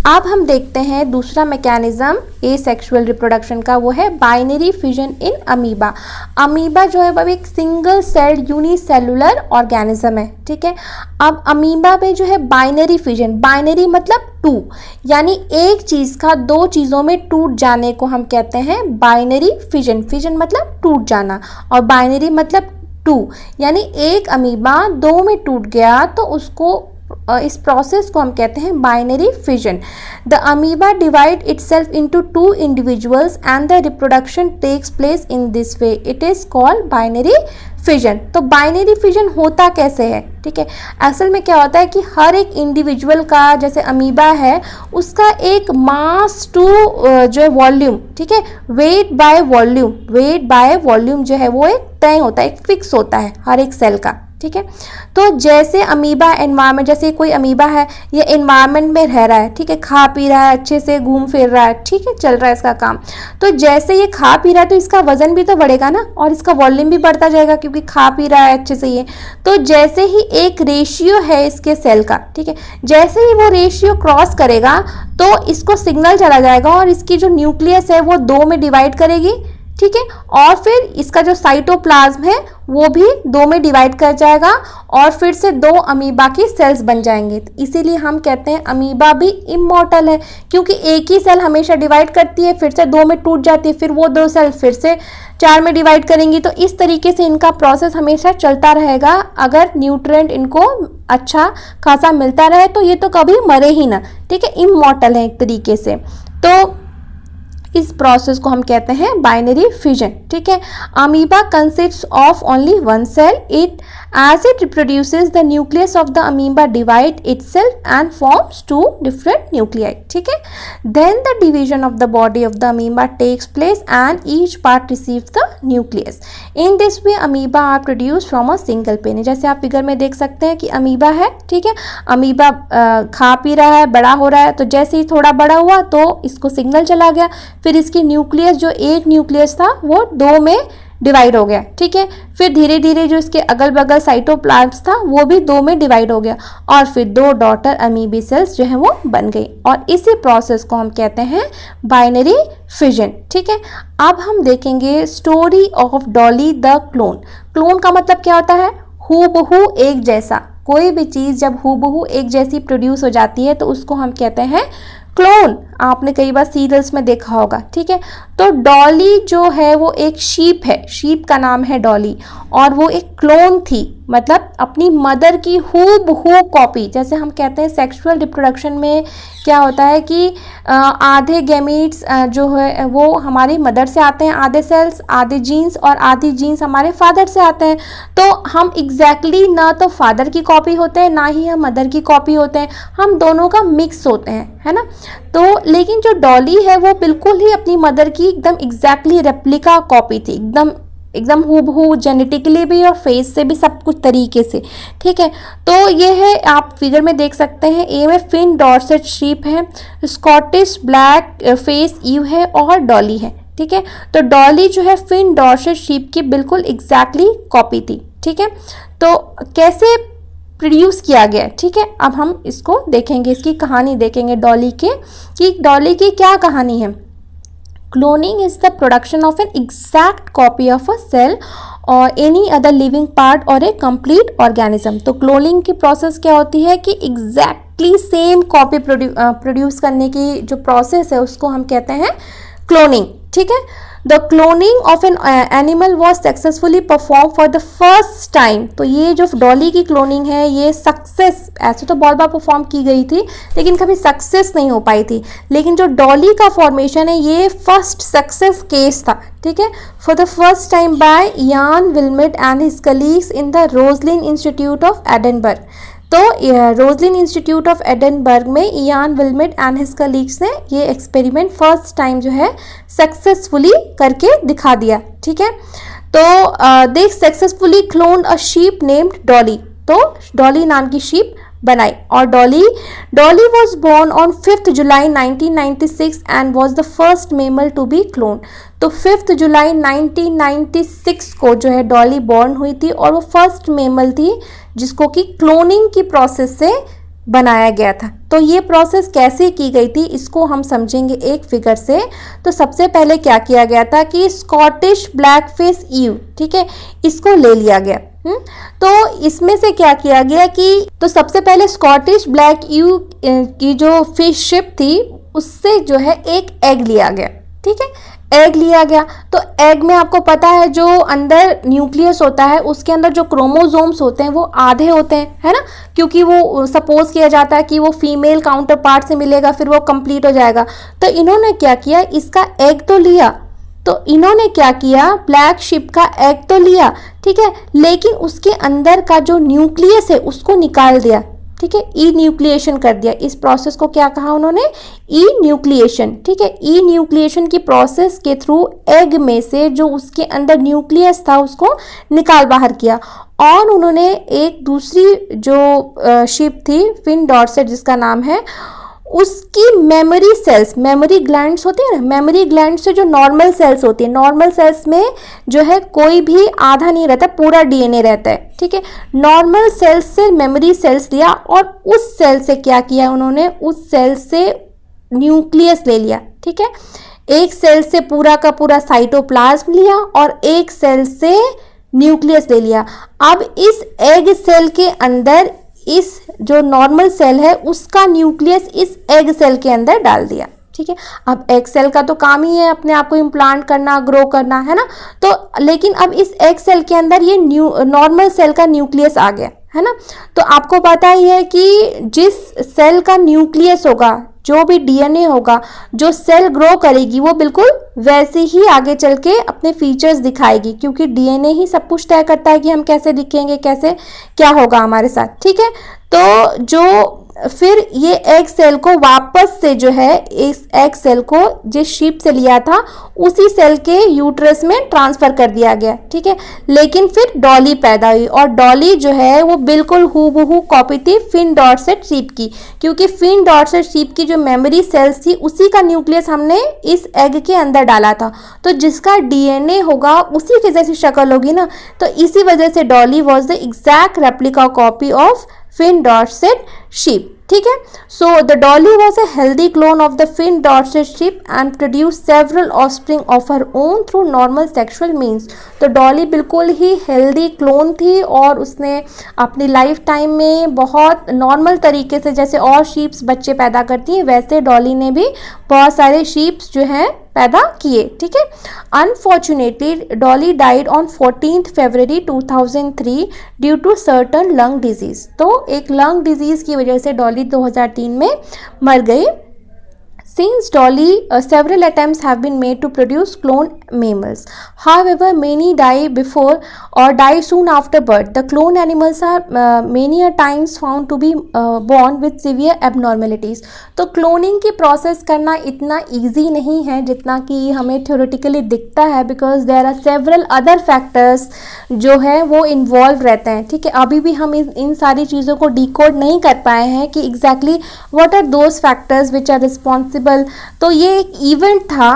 Speaker 1: अब हम देखते हैं दूसरा मैकेनिज्म ए सेक्सुअल रिप्रोडक्शन का, वो है binary fission in amoeba. Amoeba जो है वह एक सिंगल सेल्ड यूनिसेलुलर ऑर्गेनिज्म है, ठीक है। अब अमीबा में जो है बाइनरी फिजन, बाइनरी मतलब टू, यानी एक चीज़ का दो चीज़ों में टूट जाने को हम कहते हैं बाइनरी फिजन। फिजन मतलब टूट जाना और बाइनरी मतलब टू, यानी एक अमीबा दो में टूट गया तो उसको इस प्रोसेस को हम कहते हैं binary fission. The amoeba divide itself into two individuals and the reproduction takes place in this way, it is called binary fission. तो बाइनरी फिजन होता कैसे है, ठीक है। असल में क्या होता है कि हर एक इंडिविजुअल का, जैसे अमीबा है, उसका एक मास टू जो है वॉल्यूम, ठीक है, वेट बाय वॉल्यूम जो है वो एक तय होता है, एक फिक्स होता है हर एक सेल का, ठीक है। तो जैसे अमीबा एनवायरमेंट, जैसे कोई अमीबा है ये एनवायरमेंट में रह रहा है, ठीक है, खा पी रहा है, अच्छे से घूम फिर रहा है, ठीक है, चल रहा है इसका काम। तो जैसे ये खा पी रहा है तो इसका वजन भी तो बढ़ेगा ना, और इसका वॉल्यूम भी बढ़ता जाएगा क्योंकि खा पी रहा है अच्छे से ये। तो जैसे ही एक रेशियो है इसके सेल का, ठीक है, जैसे ही वो रेशियो क्रॉस करेगा तो इसको सिग्नल चला जाएगा और इसकी जो न्यूक्लियस है वो दो में डिवाइड करेगी, ठीक है। और फिर इसका जो साइटोप्लाज्म है वो भी दो में डिवाइड कर जाएगा और फिर से दो अमीबा की सेल्स बन जाएंगे। तो इसीलिए हम कहते हैं अमीबा भी इमॉर्टल है, क्योंकि एक ही सेल हमेशा डिवाइड करती है, फिर से दो में टूट जाती है, फिर वो दो सेल फिर से चार में डिवाइड करेंगी। तो इस तरीके से इनका प्रोसेस हमेशा चलता रहेगा। अगर न्यूट्रिएंट इनको अच्छा खासा मिलता रहे तो ये तो कभी मरे ही ना, ठीक है, इमॉर्टल है एक तरीके से। तो इस प्रोसेस को हम कहते हैं बाइनरी फिजन, ठीक है। Amoeba consists of only one cell, it as it reproduces the nucleus of the amoeba divide itself and forms two different nuclei, ठीक है। Then the division of the body of the amoeba takes place and each part receives the nucleus. In this way amoeba are produced from a single penny. जैसे आप figure में देख सकते हैं कि amoeba है, ठीक है। अमीबा खा पी रहा है, बड़ा हो रहा है, तो जैसे ही थोड़ा बड़ा हुआ तो इसको सिग्नल चला गया, फिर इसकी न्यूक्लियस जो एक न्यूक्लियस था वो दो में डिवाइड हो गया, ठीक है। फिर धीरे धीरे जो इसके अगल बगल साइटोप्लाज्म था वो भी दो में डिवाइड हो गया और फिर दो डॉटर अमीबी सेल्स जो है वो बन गई और इसी प्रोसेस को हम कहते हैं बाइनरी फिजन, ठीक है। अब हम देखेंगे story of Dolly the clone. Clone का मतलब क्या होता है? हूबहू एक जैसा। कोई भी चीज़ जब हूबहू एक जैसी प्रोड्यूस हो जाती है तो उसको हम कहते हैं क्लोन। आपने कई बार सीरियल्स में देखा होगा, ठीक है। तो डॉली जो है वो एक शीप है, शीप का नाम है डॉली और वो एक क्लोन थी, मतलब अपनी मदर की हूबहू कॉपी। जैसे हम कहते हैं सेक्सुअल रिप्रोडक्शन में क्या होता है कि आधे गैमीट्स जो है वो हमारी मदर से आते हैं, आधे सेल्स, आधे जीन्स और आधी जीन्स हमारे फादर से आते हैं। तो हम एग्जैक्टली ना तो फादर की कॉपी होते हैं ना ही हम मदर की कॉपी होते हैं, हम दोनों का मिक्स होते हैं, है ना। तो लेकिन जो डॉली है वो बिल्कुल ही अपनी मदर की एकदम एग्जैक्टली रेप्लिका कॉपी थी, एकदम हूबहू, जेनेटिकली भी और फेस से भी सब कुछ तरीके से, ठीक है। तो ये है, आप फिगर में देख सकते हैं, ए में फिन डॉर्सेट शीप है, स्कॉटिश ब्लैक फेस ईव है और डॉली है, ठीक है। तो डॉली जो है फिन डॉर्सेट शीप की बिल्कुल एग्जैक्टली कॉपी थी, ठीक है। तो कैसे प्रोड्यूस किया गया, ठीक है। अब हम इसको देखेंगे, इसकी कहानी देखेंगे डॉली के, कि डॉली की क्या कहानी है। Cloning is the production of an exact copy of a cell or any other living part or a complete organism. तो क्लोनिंग की प्रोसेस क्या होती है कि एग्जैक्टली सेम कॉपी प्रोड्यूस करने की जो प्रोसेस है उसको हम कहते हैं क्लोनिंग, ठीक है। The cloning of an animal was successfully perform for the first time. तो ये जो डॉली की क्लोनिंग है ये सक्सेस, ऐसे तो बहुत बार परफॉर्म की गई थी लेकिन कभी सक्सेस नहीं हो पाई थी, लेकिन जो डॉली का फॉर्मेशन है ये फर्स्ट सक्सेस केस था, ठीक है। For the first time by Ian Wilmut and his colleagues in the Roslin Institute of Edinburgh. तो रोजलिन इंस्टीट्यूट ऑफ एडिनबर्ग में Ian Wilmut and his colleagues ने ये एक्सपेरिमेंट फर्स्ट टाइम जो है successfully करके दिखा दिया, ठीक है। तो they successfully cloned a sheep named Dolly. तो डॉली नाम की शीप बनाई और Dolly was born on 5 July 1996 and was the first mammal to be clone. तो 5 जुलाई 1996 को जो है डॉली बॉर्न हुई थी और वो फर्स्ट मेमल थी जिसको कि क्लोनिंग की प्रोसेस से बनाया गया था। तो ये प्रोसेस कैसे की गई थी इसको हम समझेंगे एक फिगर से। तो सबसे पहले क्या किया गया था कि स्कॉटिश ब्लैक फेस ईव, ठीक है, इसको ले लिया गया। तो इसमें से क्या किया गया कि तो सबसे पहले स्कॉटिश ब्लैक ईव की जो फिश शिप थी उससे जो है एक एग लिया गया, ठीक है, एग लिया गया। तो एग में आपको पता है जो अंदर न्यूक्लियस होता है उसके अंदर जो क्रोमोसोम्स होते हैं वो आधे होते हैं, है ना, क्योंकि वो सपोज किया जाता है कि वो फीमेल काउंटर पार्ट से मिलेगा फिर वो कंप्लीट हो जाएगा। तो इन्होंने क्या किया, इसका एग तो लिया, तो इन्होंने क्या किया, ब्लैक शिप का एग तो लिया, ठीक है, लेकिन उसके अंदर का जो न्यूक्लियस है उसको निकाल दिया, ठीक है, ई न्यूक्लिएशन कर दिया। इस प्रोसेस को क्या कहा उन्होंने, ई न्यूक्लिएशन, ठीक है। ई न्यूक्लिएशन की प्रोसेस के थ्रू एग में से जो उसके अंदर न्यूक्लियस था उसको निकाल बाहर किया और उन्होंने एक दूसरी जो शिप थी फिन डॉर्सेट जिसका नाम है, उसकी मेमोरी सेल्स, मेमोरी ग्लैंड्स होती है ना, मेमोरी ग्लैंड से जो नॉर्मल सेल्स होती है, नॉर्मल सेल्स में जो है कोई भी आधा नहीं रहता, पूरा डीएनए रहता है, ठीक है। नॉर्मल सेल्स से मेमोरी सेल्स लिया और उस सेल से क्या किया उन्होंने, उस सेल से न्यूक्लियस ले लिया, ठीक है। एक सेल से पूरा का पूरा साइटोप्लाज्म लिया और एक सेल से न्यूक्लियस ले लिया। अब इस एग सेल के अंदर इस जो नॉर्मल सेल है उसका न्यूक्लियस इस एग सेल के अंदर डाल दिया, ठीक है। अब एग सेल का तो काम ही है अपने आप को इम्प्लांट करना, ग्रो करना, है ना। तो लेकिन अब इस एग सेल के अंदर ये नॉर्मल सेल का न्यूक्लियस आ गया, है ना। तो आपको पता ही है कि जिस सेल का न्यूक्लियस होगा, जो भी डीएनए होगा, जो सेल ग्रो करेगी वो बिल्कुल वैसे ही आगे चल के अपने फीचर्स दिखाएगी, क्योंकि डीएनए ही सब कुछ तय करता है कि हम कैसे दिखेंगे, कैसे क्या होगा हमारे साथ, ठीक है। तो जो फिर ये एग सेल को वापस से जो है इस एग सेल को जिस शीप से लिया था उसी सेल के यूट्रस में ट्रांसफर कर दिया गया, ठीक है। लेकिन फिर डॉली पैदा हुई और डॉली जो है वो बिल्कुल हूबहू कॉपी थी फिन डॉर्सेट शीप की, क्योंकि फिन डॉर्सेट शीप की जो मेमोरी सेल्स थी उसी का न्यूक्लियस हमने इस एग के अंदर डाला था, तो जिसका डीएनए होगा उसी की जैसी शक्ल होगी ना, तो इसी वजह से Dolly was the exact replica copy of Finn Dorset sheep, ठीक है। So the Dolly was a healthy clone of the Finn Dorset sheep and produce several offspring of her own through normal sexual means. तो Dolly बिल्कुल ही healthy clone थी और उसने अपनी life time में बहुत नॉर्मल तरीके से, जैसे और शीप्स बच्चे पैदा करती हैं, वैसे डॉली ने भी बहुत सारे शीप्स जो हैं पैदा किए, ठीक है। Unfortunately Dolly died on 14 February 2003 due to certain lung disease. तो एक लंग डिजीज की वजह से डॉली 2003 में मर गई। Since Dolly, several attempts have been made to produce clone mammals. However, many die before or die soon after birth. The clone animals are many a times found to be born with severe abnormalities. तो cloning की process करना इतना easy नहीं है जितना कि हमें theoretically दिखता है, because there are several other factors जो है वो इन्वॉल्व रहते हैं, ठीक है। अभी भी हम इन सारी चीज़ों को डिकोड नहीं कर पाए हैं कि exactly what are those factors which are responsible. तो ये एक इवेंट था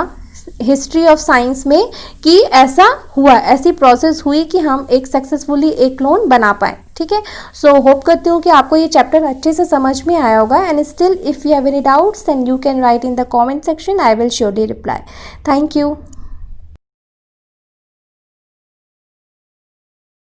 Speaker 1: हिस्ट्री ऑफ साइंस में कि ऐसा हुआ, ऐसी प्रोसेस हुई कि हम एक सक्सेसफुली एक क्लोन बना पाए, ठीक है। सो होप करती हूँ कि आपको ये चैप्टर अच्छे से समझ में आया होगा। And still if you have any doubts then you can write in the comment section, I will surely reply. Thank you.